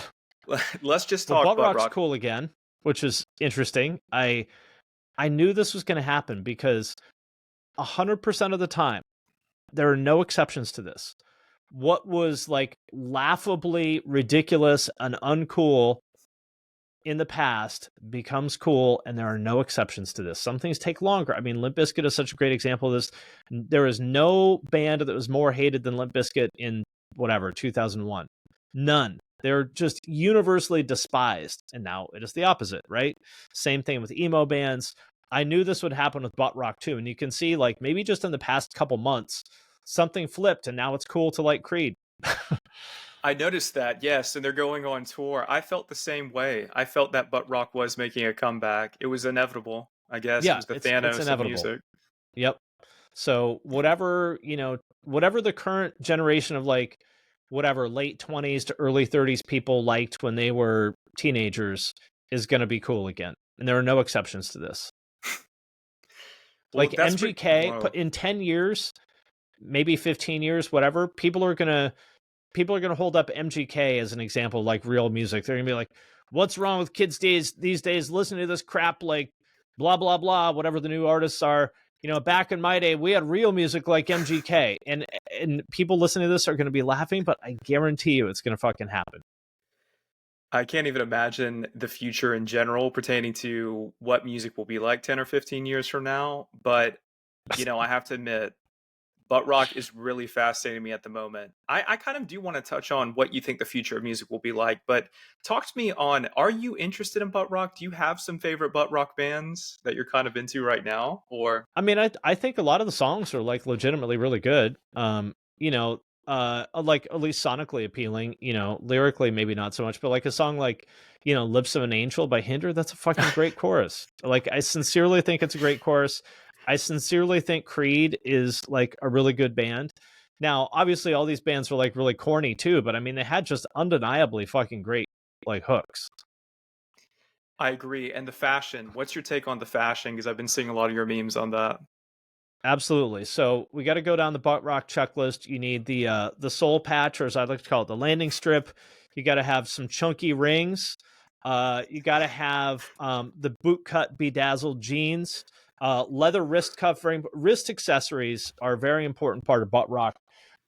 Let's just talk butt butt rock's rock. cool again, which is interesting. I knew this was going to happen because 100% of the time, there are no exceptions to this. What was like laughably ridiculous and uncool in the past becomes cool, and there are no exceptions to this. Some things take longer. I mean, Limp Bizkit is such a great example of this. There is no band that was more hated than Limp Bizkit in whatever 2001. None. They're just universally despised, and now it is the opposite, right? Same thing with emo bands. I knew this would happen with butt rock too, and you can see like maybe just in the past couple months something flipped, and now it's cool to like Creed. I noticed that, yes, and they're going on tour. I felt the same way. I felt that butt rock was making a comeback. It was inevitable. I guess it Yeah, was the it's Thanos of inevitable. music. Yep. So whatever, whatever the current generation of like whatever late 20s to early 30s people liked when they were teenagers is going to be cool again. And there are no exceptions to this. Well, Like that's pretty. MGK Whoa. in 10 years, maybe 15 years, whatever, people are going to hold up MGK as an example, like real music. They're going to be like, what's wrong with kids these days listening to this crap, like blah, blah, blah, whatever the new artists are. Back in my day, we had real music like MGK, and people listening to this are going to be laughing, but I guarantee you it's going to fucking happen. I can't even imagine the future in general pertaining to what music will be like 10 or 15 years from now. But, I have to admit, butt rock is really fascinating me at the moment. I kind of do want to touch on what you think the future of music will be like, but talk to me on, are you interested in butt rock? Do you have some favorite butt rock bands that you're kind of into right now? Or I mean, I think a lot of the songs are like legitimately really good. Like at least sonically appealing, lyrically maybe not so much, but like a song like, Lips of an Angel by Hinder, that's a fucking great chorus. Like I sincerely think it's a great chorus. I sincerely think Creed is like a really good band. Now, obviously all these bands were like really corny too, but I mean they had just undeniably fucking great like hooks. I agree. And the fashion, what's your take on the fashion? Because I've been seeing a lot of your memes on that. Absolutely. So we got to go down the butt rock checklist. You need the soul patch, or as I like to call it, the landing strip. You got to have some chunky rings. You got to have the boot cut bedazzled jeans, leather wrist covering. Wrist accessories are a very important part of butt rock.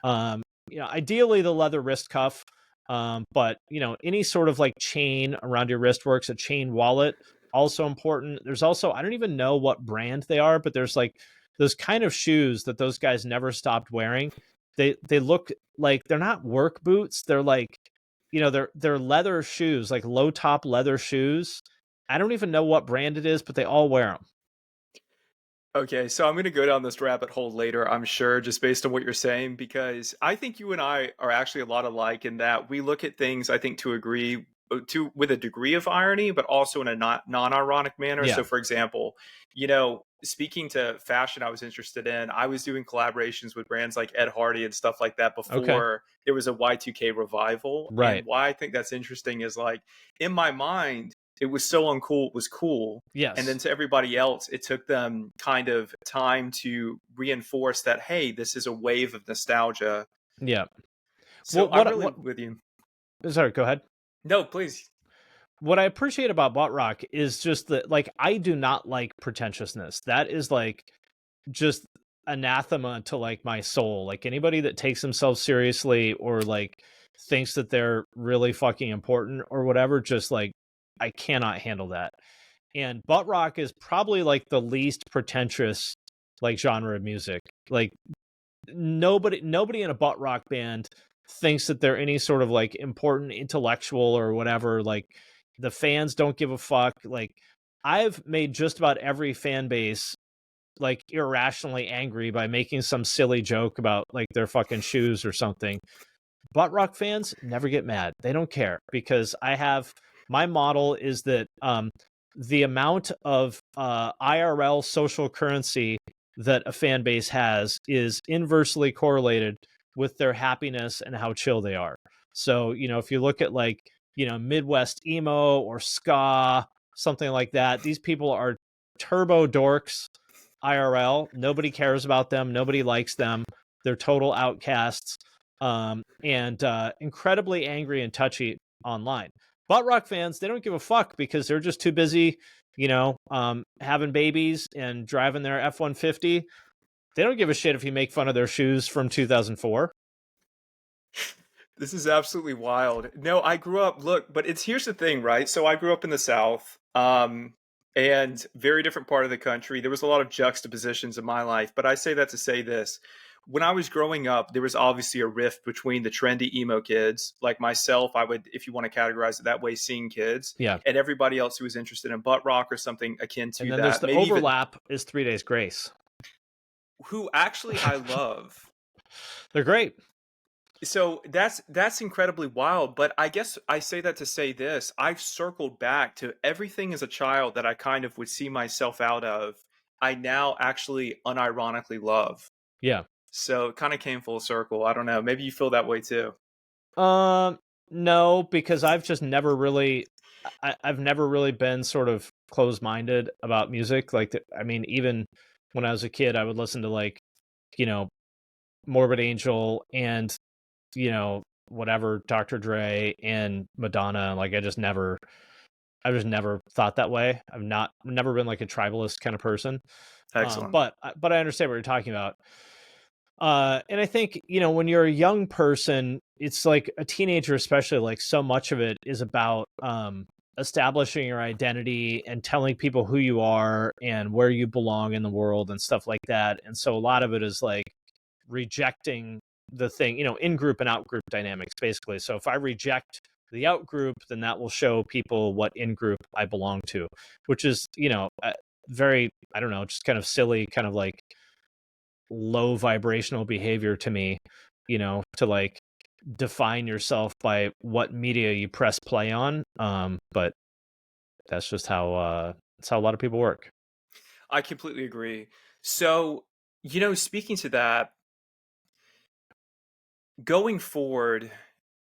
Ideally the leather wrist cuff, but any sort of like chain around your wrist works. A chain wallet also important. There's also, I don't even know what brand they are, but there's like those kind of shoes that those guys never stopped wearing. They look like they're not work boots. They're like, they're leather shoes, like low top leather shoes. I don't even know what brand it is, but they all wear them. Okay, so I'm going to go down this rabbit hole later, I'm sure, just based on what you're saying, because I think you and I are actually a lot alike in that we look at things, I think, to agree to with a degree of irony, but also in a non-ironic manner. Yeah. So, for example, speaking to fashion, I was interested in. I was doing collaborations with brands like Ed Hardy and stuff like that Okay. before there was a Y2K revival. And Right. why I think that's interesting is like in my mind, it was so uncool, it was cool. And then Yes. to everybody else, it took them kind of time to reinforce that, hey, this is a wave of nostalgia. Yeah. So Well, I'm what really what with you. sorry, go ahead. No, please. What I appreciate about butt rock is just that, like, I do not like pretentiousness. That is like just anathema to like my soul. Like anybody that takes themselves seriously or like thinks that they're really fucking important or whatever, just like I cannot handle that. And butt rock is probably like the least pretentious like genre of music. Like nobody in a butt rock band thinks that they're any sort of like important intellectual or whatever. Like the fans don't give a fuck. Like I've made just about every fan base like irrationally angry by making some silly joke about like their fucking shoes or something. Butt rock fans never get mad. They don't care because my model is that the amount of IRL social currency that a fan base has is inversely correlated with their happiness and how chill they are. So, if you look at like, Midwest emo or ska, something like that, these people are turbo dorks IRL. Nobody cares about them. Nobody likes them. They're total outcasts, and incredibly angry and touchy online. Butt rock fans, they don't give a fuck because they're just too busy, having babies and driving their F-150. They don't give a shit if you make fun of their shoes from 2004. This is absolutely wild. No, I grew up, look, but here's the thing, right? So I grew up in the South, and very different part of the country. There was a lot of juxtapositions in my life, but I say that to say this. When I was growing up, there was obviously a rift between the trendy emo kids, like myself, I would, if you want to categorize it that way, seeing kids, Yeah. and everybody else who was interested in butt rock or something akin And to then there's that. the Maybe even overlap is 3 Days Grace. who actually I love. They're great. So that's incredibly wild, but I guess I say that to say this. I've circled back to everything as a child that I kind of would see myself out of. I now actually unironically love. Yeah. So it kind of came full circle. I don't know. Maybe you feel that way too. No, because I've just never really, I've never really been sort of closed-minded about music. Like, I mean, even when I was a kid, I would listen to like, you know, Morbid Angel and, whatever, Dr. Dre and Madonna. Like, I just never thought that way. Never been like a tribalist kind of person. Excellent. But I understand what you're talking about. And I think, when you're a young person, it's like a teenager, especially, like so much of it is about establishing your identity and telling people who you are and where you belong in the world and stuff like that. And so a lot of it is like rejecting the thing, in-group and out-group dynamics, basically. So if I reject the out-group, then that will show people what in-group I belong to, which is, very, I don't know, just kind of silly, kind of like low vibrational behavior to me, to like define yourself by what media you press play on. But that's just how that's how a lot of people work. I completely agree. So, speaking to that, going forward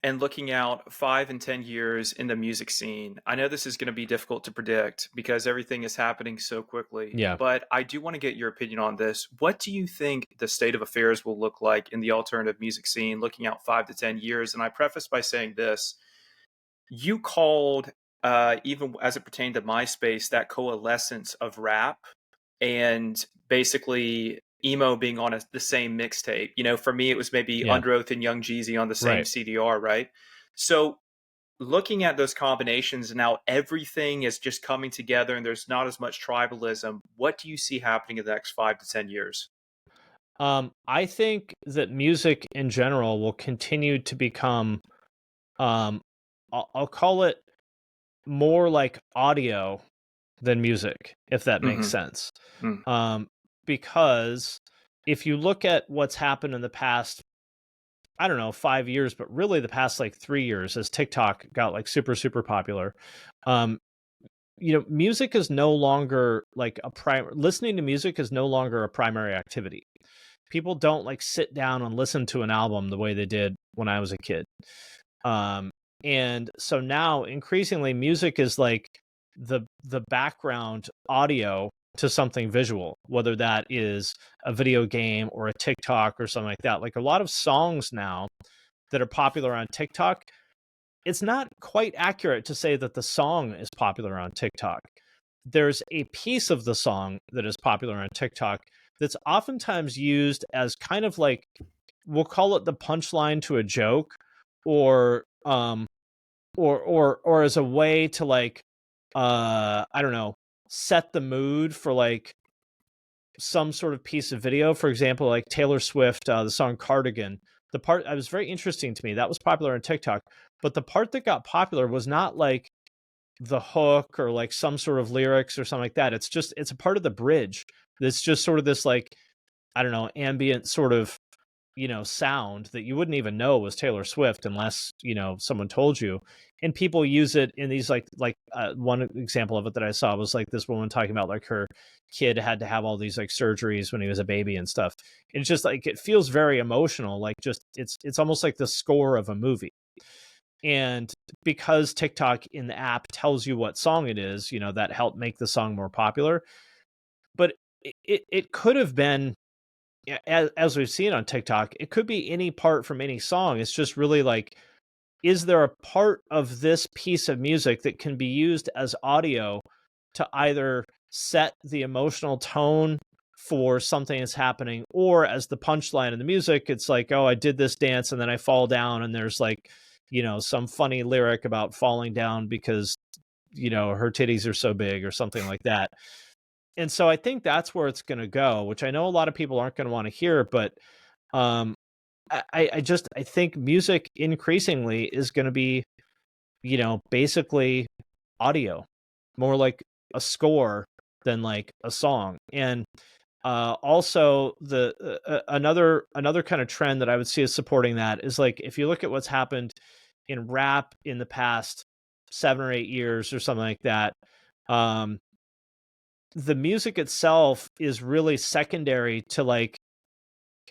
and looking out 5 and 10 years in the music scene, I know this is going to be difficult to predict because everything is happening so quickly. Yeah. But I do want to get your opinion on this. What do you think the state of affairs will look like in the alternative music scene looking out 5 to 10 years? And I preface by saying this. You called, even as it pertained to MySpace, that coalescence of rap and basically emo being on the same mixtape. For me, it was maybe Yeah. Under Oath and Young Jeezy on the same Right. CDR, right? So looking at those combinations, now everything is just coming together and there's not as much tribalism. What do you see happening in the next 5 to 10 years? I think that music in general will continue to become, I'll call it more like audio than music, if that makes sense. Because if you look at what's happened in the past, I don't know, 5 years, but really the past like 3 years as TikTok got like super, super popular, music is no longer like listening to music is no longer a primary activity. People don't like sit down and listen to an album the way they did when I was a kid. And so now increasingly music is like the background audio to something visual, whether that is a video game or a TikTok or something like that. Like a lot of songs now that are popular on TikTok, it's not quite accurate to say that the song is popular on TikTok. There's a piece of the song that is popular on TikTok that's oftentimes used as kind of like, we'll call it the punchline to a joke, or as a way to like, I don't know, set the mood for like some sort of piece of video. For example, like Taylor Swift, the song Cardigan. The part that was very interesting to me, that was popular on TikTok, but the part that got popular was not like the hook or like some sort of lyrics or something like that. It's a part of the bridge. It's just sort of this like, I don't know, ambient sort of, sound that you wouldn't even know was Taylor Swift unless, someone told you. And people use it in these one example of it that I saw was like this woman talking about like her kid had to have all these like surgeries when he was a baby and stuff. And it's just like it feels very emotional, like just it's almost like the score of a movie. And because TikTok in the app tells you what song it is, that helped make the song more popular. But it could have been, as we've seen on TikTok, it could be any part from any song. It's just really like, is there a part of this piece of music that can be used as audio to either set the emotional tone for something that's happening, or as the punchline in the music, it's like, oh, I did this dance and then I fall down, and there's like, some funny lyric about falling down because, her titties are so big or something like that. And so I think that's where it's going to go, which I know a lot of people aren't going to want to hear, but um, I think music increasingly is going to be, basically audio, more like a score than like a song. And also another kind of trend that I would see as supporting that is like, if you look at what's happened in rap in the past 7 or 8 years or something like that, um, the music itself is really secondary to like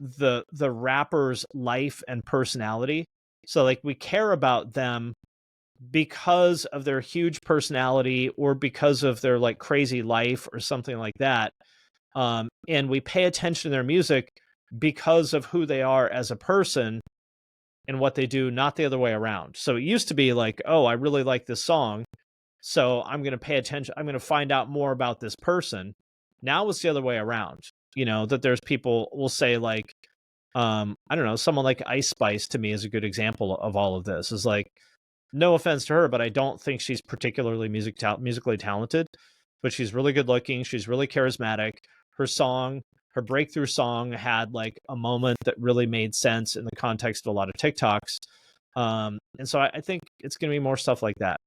the rapper's life and personality. So like we care about them because of their huge personality or because of their like crazy life or something like that. And we pay attention to their music because of who they are as a person and what they do, not the other way around. So it used to be like, oh, I really like this song, so I'm going to pay attention. I'm going to find out more about this person. Now it's the other way around, that there's people will say like, I don't know, someone like Ice Spice to me is a good example of all of this. Is like, no offense to her, but I don't think she's particularly musically talented, but she's really good looking. She's really charismatic. Her breakthrough song had like a moment that really made sense in the context of a lot of TikToks. And so I think it's going to be more stuff like that.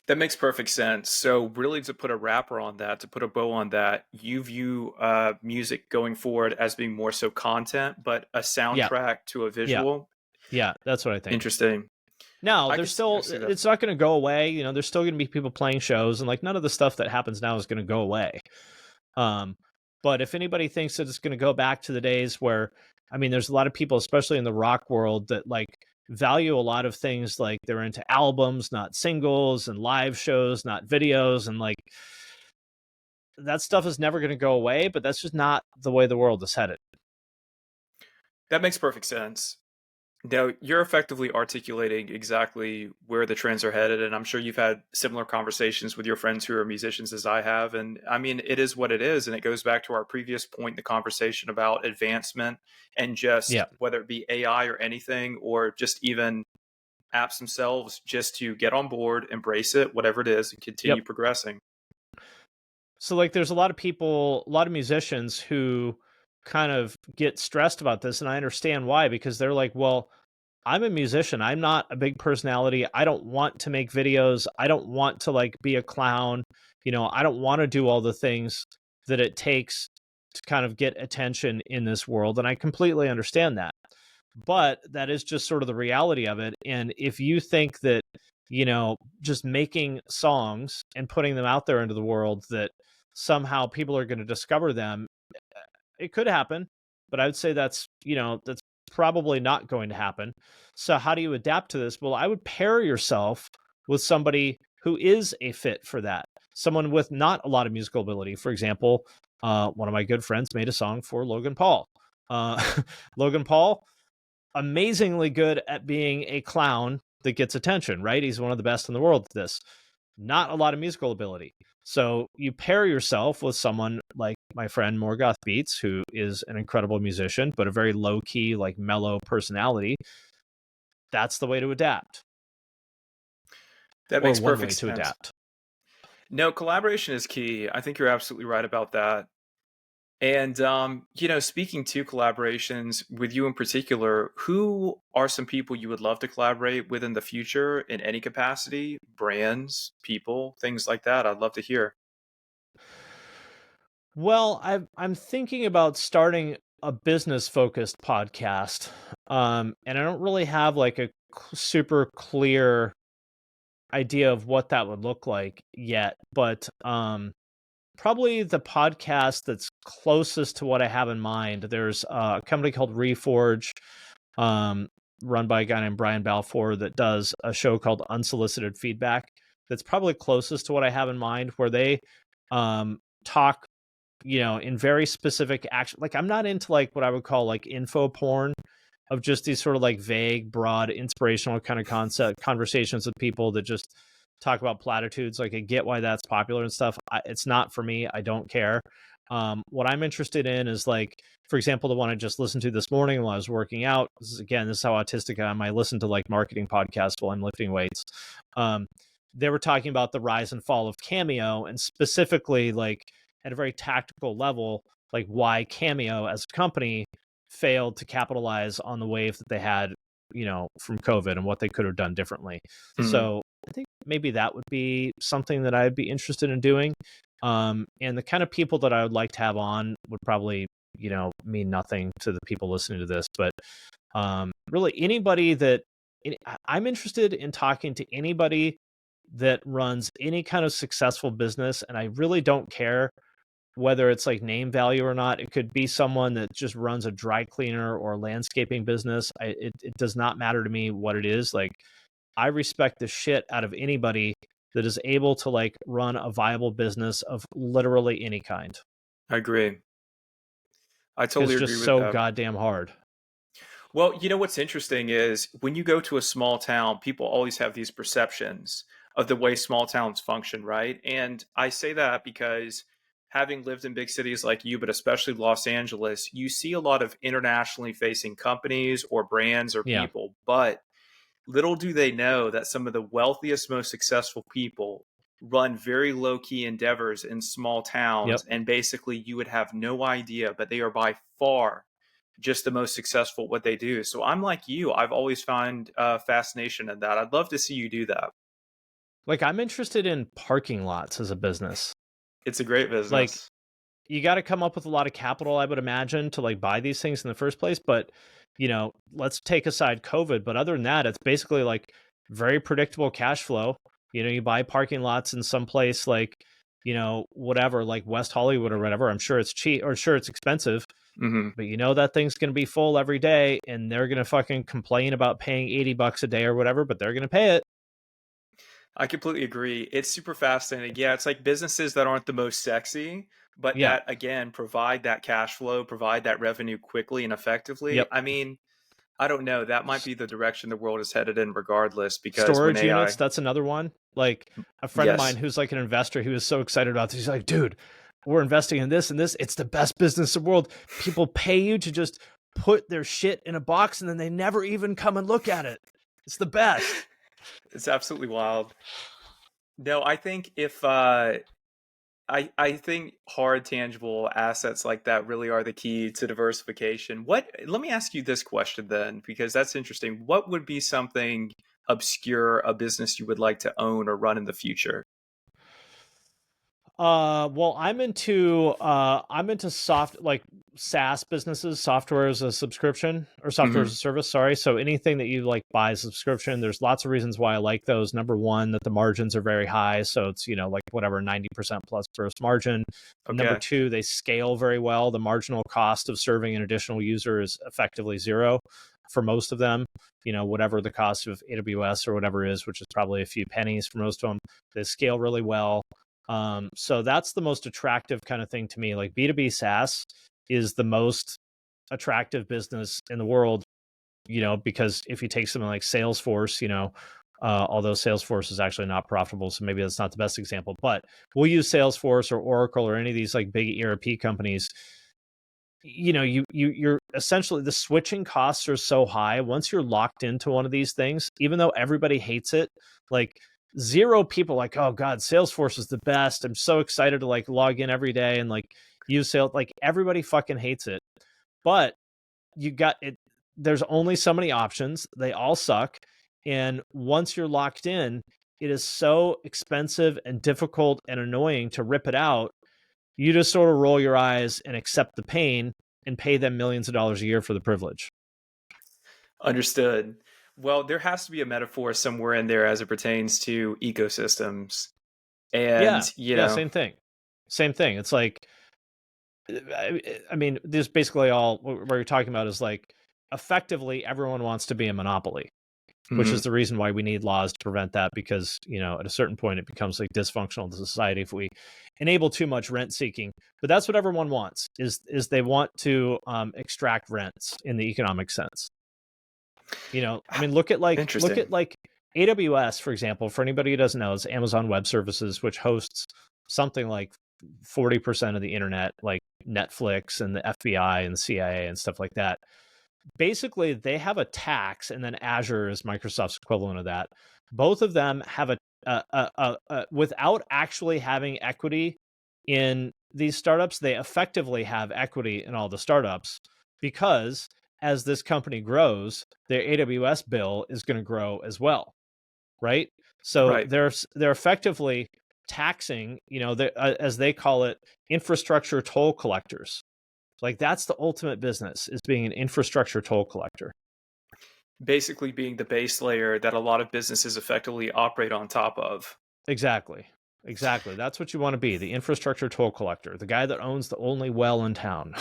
That makes perfect sense. So, really, to put a wrapper on that, to put a bow on that, you view music going forward as being more so content, but a Yeah. soundtrack to a Yeah. visual. Yeah. That's what I think. Interesting. Now, I see that. it's not going to go away. There's still going to be people playing shows, and like none of the stuff that happens now is going to go away. Um, but if anybody thinks that it's going to go back to the days where, I mean, there's a lot of people, especially in the rock world, that like value a lot of things, like they're into albums, not singles, and live shows, not videos. And like that stuff is never going to go away, but that's just not the way the world is headed. That makes perfect sense. Now, you're effectively articulating exactly where the trends are headed, and I'm sure you've had similar conversations with your friends who are musicians as I have. And I mean, it is what it is, and it goes back to our previous point in the conversation about advancement and just Yeah. whether it be AI or anything, or just even apps themselves, just to get on board, embrace it, whatever it is, and Yep. continue progressing. So like there's a lot of people, a lot of musicians who kind of get stressed about this, and I understand why, because they're like, well, I'm a musician. I'm not a big personality. I don't want to make videos. I don't want to like be a clown. I don't want to do all the things that it takes to kind of get attention in this world. And I completely understand that. But that is just sort of the reality of it. And if you think that, just making songs and putting them out there into the world, that somehow people are going to discover them, it could happen, but I would say that's probably not going to happen. So how do you adapt to this? Well, I would pair yourself with somebody who is a fit for that. Someone with not a lot of musical ability. For example, one of my good friends made a song for Logan Paul. Uh, Logan Paul, amazingly good at being a clown that gets attention, right? He's one of the best in the world at this. Not a lot of musical ability. So you pair yourself with someone like my friend Morgoth Beats, who is an incredible musician, but a very low key, like mellow personality. That's the way to adapt, That or makes one perfect way to sense. adapt. No, collaboration is key. I think you're absolutely right about that. And speaking to collaborations with you in particular, who are some people you would love to collaborate with in the future in any capacity? Brands, people, things like that. I'd love to hear. Well, I'm thinking about starting a business focused podcast. And I don't really have like a super clear idea of what that would look like yet, but probably the podcast that's closest to what I have in mind. There's a company called Reforge, um, run by a guy named Brian Balfour, that does a show called Unsolicited Feedback. That's probably closest to what I have in mind, where they talk, in very specific action. Like, I'm not into like what I would call like info porn, of just these sort of like vague, broad, inspirational kind of conversations with people that just talk about platitudes. Like, I get why that's popular and stuff. It's not for me. I don't care. What I'm interested in is, like, for example, the one I just listened to this morning while I was working out. This is how autistic I am. I listen to like marketing podcasts while I'm lifting weights. They were talking about the rise and fall of Cameo, and specifically, like, at a very tactical level, like why Cameo as a company failed to capitalize on the wave that they had, from COVID, and what they could have done differently. Mhm. So I think maybe that would be something that I'd be interested in doing. And the kind of people that I would like to have on would probably, mean nothing to the people listening to this, but really anybody that I'm interested in talking to anybody that runs any kind of successful business. And I really don't care whether it's like name value or not. It could be someone that just runs a dry cleaner or landscaping business. It does not matter to me what it is. Like, I respect the shit out of anybody that is able to like run a viable business of literally any kind. I agree. I It's totally agree just with so that. goddamn hard. Well, what's interesting is when you go to a small town, people always have these perceptions of the way small towns function, right? And I say that because having lived in big cities like you, but especially Los Angeles, you see a lot of internationally facing companies or brands or Yeah. people, but little do they know that some of the wealthiest, most successful people run very low key endeavors in small Yep. towns. And basically, you would have no idea, but they are by far just the most successful at what they do. So I'm like you. I've always found fascination in that. I'd love to see you do that. Like, I'm interested in parking lots as a business. It's a great Like, business. you got to come up with a lot of capital, I would imagine, to like buy these things in the first place. But, let's take aside COVID. But other than that, it's basically like very predictable cash flow. You buy parking lots in some place like, whatever, like West Hollywood or whatever. I'm sure it's cheap, or sure it's expensive, Hmm. but that thing's going to be full every day, and they're going to fucking complain about paying $80 a day or whatever, but they're going to pay it. I completely agree. It's super fascinating. Yeah, it's like businesses that aren't the most sexy, but Yeah. that again provide that cash flow, provide that revenue quickly and effectively. Yep. I mean, I don't know. That might be the direction the world is headed in, regardless, because when Storage units, AI, that's another one. Like, a friend of mine yes, who's like an investor, he was so excited about this. He's like, dude, we're investing in this and this. It's the best business in the world. People pay you to just put their shit in a box, and then they never even come and look at it. It's the best. it's absolutely wild. No, I think if I think hard tangible assets like that really are the key to diversification. Let me ask you this question then, because that's interesting. What would be something obscure, a business you would like to own or run in the future? Well, I'm into like SaaS businesses, software as a subscription, or software as Hmm. a service. Sorry. So anything that you like buy as a subscription, there's lots of reasons why I like those. Number one, that the margins are very high. So it's, like whatever, 90% plus gross margin. Number Okay. two, they scale very well. The marginal cost of serving an additional user is effectively zero for most of them. Whatever the cost of AWS or whatever is, which is probably a few pennies for most of them, they scale really well. So that's the most attractive kind of thing to me. Like, B2B SaaS is the most attractive business in the world, because if you take something like Salesforce, although Salesforce is actually not profitable, so maybe that's not the best example, but we'll use Salesforce or Oracle or any of these like big ERP companies. You're essentially, the switching costs are so high once you're locked into one of these things, even though everybody hates it. Like, zero people like, oh god, Salesforce is the best. I'm so excited to like log in every day, and like, use sales. Like everybody fucking hates it, but you got it. There's only so many options. They all suck. And once you're locked in, it is so expensive and difficult and annoying to rip it out. You just sort of roll your eyes and accept the pain and pay them millions of dollars a year for the privilege. Understood. Well, there has to be a metaphor somewhere in there as it pertains to ecosystems. And, Yeah. you Yeah. know, Same thing. Same thing. It's like, I mean, this basically all what you're talking about is like effectively everyone wants to be a monopoly, which is mhm. the reason why we need laws to prevent that, because, at a certain point it becomes like dysfunctional to society if we enable too much rent seeking. But that's what everyone wants is they want to extract rents in the economic sense. I mean, look at Interesting. AWS, for example. For anybody who doesn't know, it's Amazon Web Services, which hosts something like 40% of the internet, like Netflix and the FBI and the CIA and stuff like that. Basically, they have a tax, and then Azure is Microsoft's equivalent of that. Both of them have without actually having equity in these startups, they effectively have equity in all the startups, because as this company grows, their AWS bill is going to grow as well, right? So Right. they're effectively taxing, as they call it, infrastructure toll collectors. Like that's the ultimate business, is being an infrastructure toll collector. Basically being the base layer that a lot of businesses effectively operate on top of. Exactly. Exactly. That's what you want to be, the infrastructure toll collector, the guy that owns the only well in town.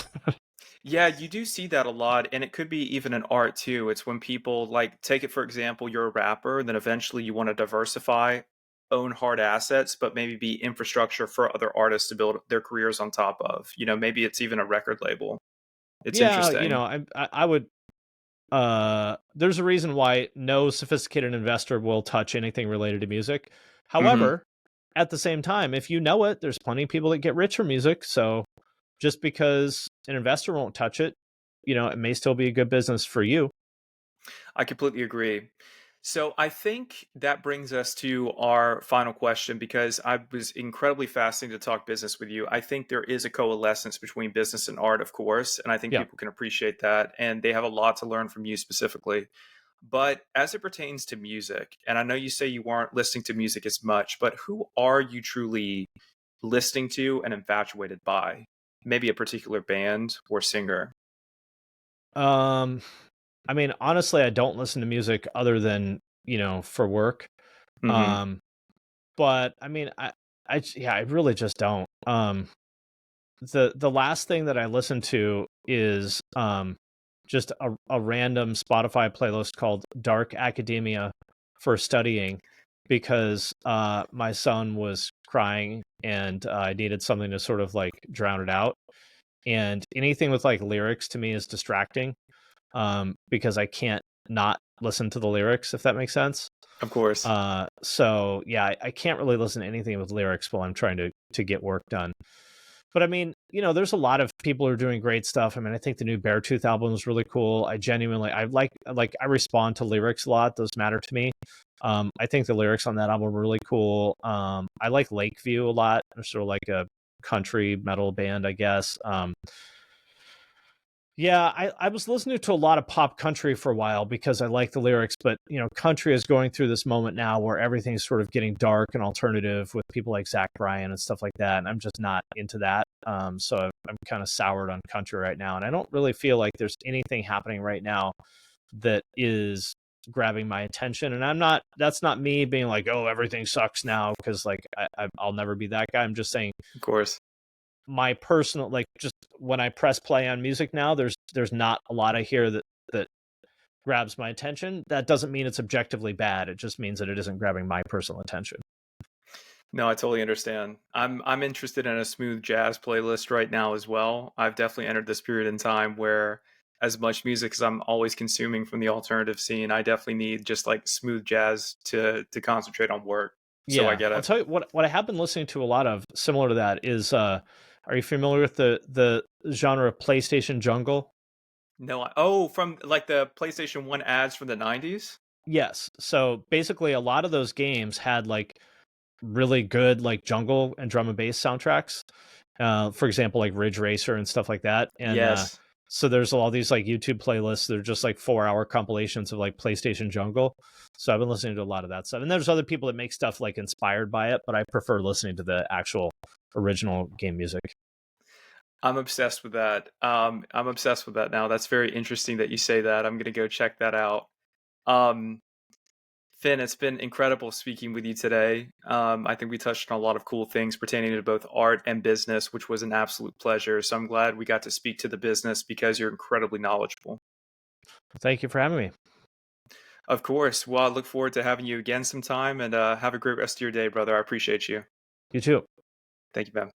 Yeah, you do see that a lot, and it could be even an art too. It's when people like take it, for example, you're a rapper, and then eventually you want to diversify, own hard assets, but maybe be infrastructure for other artists to build their careers on top of. Maybe it's even a record label. It's Yeah, interesting. I would there's a reason why no sophisticated investor will touch anything related to music. Hmm. However, at the same time, if you know it, there's plenty of people that get rich from music. So just because an investor won't touch it, it may still be a good business for you. I completely agree. So I think that brings us to our final question because I was incredibly fascinated to talk business with you. I think there is a coalescence between business and art, of course, and I think Yeah. people can appreciate that and they have a lot to learn from you specifically. But as it pertains to music, and I know you say you weren't listening to music as much, but who are you truly listening to and infatuated by? Maybe a particular band or singer. Um, I mean, honestly, I don't listen to music other than, for work. Hmm. Um, but I mean, yeah, I really just don't. The last thing that I listened to is just a random Spotify playlist called Dark Academia for studying, because my son was crying and I needed something to sort of like drown it out. And anything with like lyrics to me is distracting, because I can't not listen to the lyrics, if that makes sense. Of course. So yeah, I can't really listen to anything with lyrics while I'm trying to get work done. But I mean, there's a lot of people who are doing great stuff. I mean, I think the new Beartooth album is really cool. I respond to lyrics a lot. Those matter to me. I think the lyrics on that album are really cool. I like Lakeview a lot. They're sort of like a country metal band, I guess. Yeah, I was listening to a lot of pop country for a while because I like the lyrics, but country is going through this moment now where everything's sort of getting dark and alternative with people like Zach Bryan and stuff like that, and I'm just not into that. So I'm kind of soured on country right now, and I don't really feel like there's anything happening right now that is grabbing my attention. And that's not me being like, oh, everything sucks now, because like I'll never be that guy. I'm just saying Of course. my personal, like, just when I press play on music now, there's not a lot I hear that grabs my attention. That doesn't mean it's objectively bad. It just means that it isn't grabbing my personal attention. No, I totally understand. I'm interested in a smooth jazz playlist right now as well. I've definitely entered this period in time where as much music as I'm always consuming from the alternative scene, I definitely need just like smooth jazz to concentrate on work. So I Yeah, get I'll it. tell you what I have been listening to a lot of similar to that is are you familiar with the genre of PlayStation Jungle? No, oh, from like the PlayStation 1 ads from the 90s? Yes. So basically a lot of those games had like really good like jungle and drum and bass soundtracks. For example, like Ridge Racer and stuff like that. And Yes. so there's all these like YouTube playlists. They're just like 4-hour compilations of like PlayStation Jungle. So I've been listening to a lot of that stuff. And there's other people that make stuff like inspired by it, but I prefer listening to the actual original game music. I'm obsessed with that. I'm obsessed with that now. That's very interesting that you say that. I'm gonna go check that out. Um, Finn, it's been incredible speaking with you today. I think we touched on a lot of cool things pertaining to both art and business, which was an absolute pleasure. So I'm glad we got to speak to the business because you're incredibly knowledgeable. Thank you for having me. Of course. Well, I look forward to having you again sometime and have a great rest of your day, brother. I appreciate you. You too. Thank you, Ben.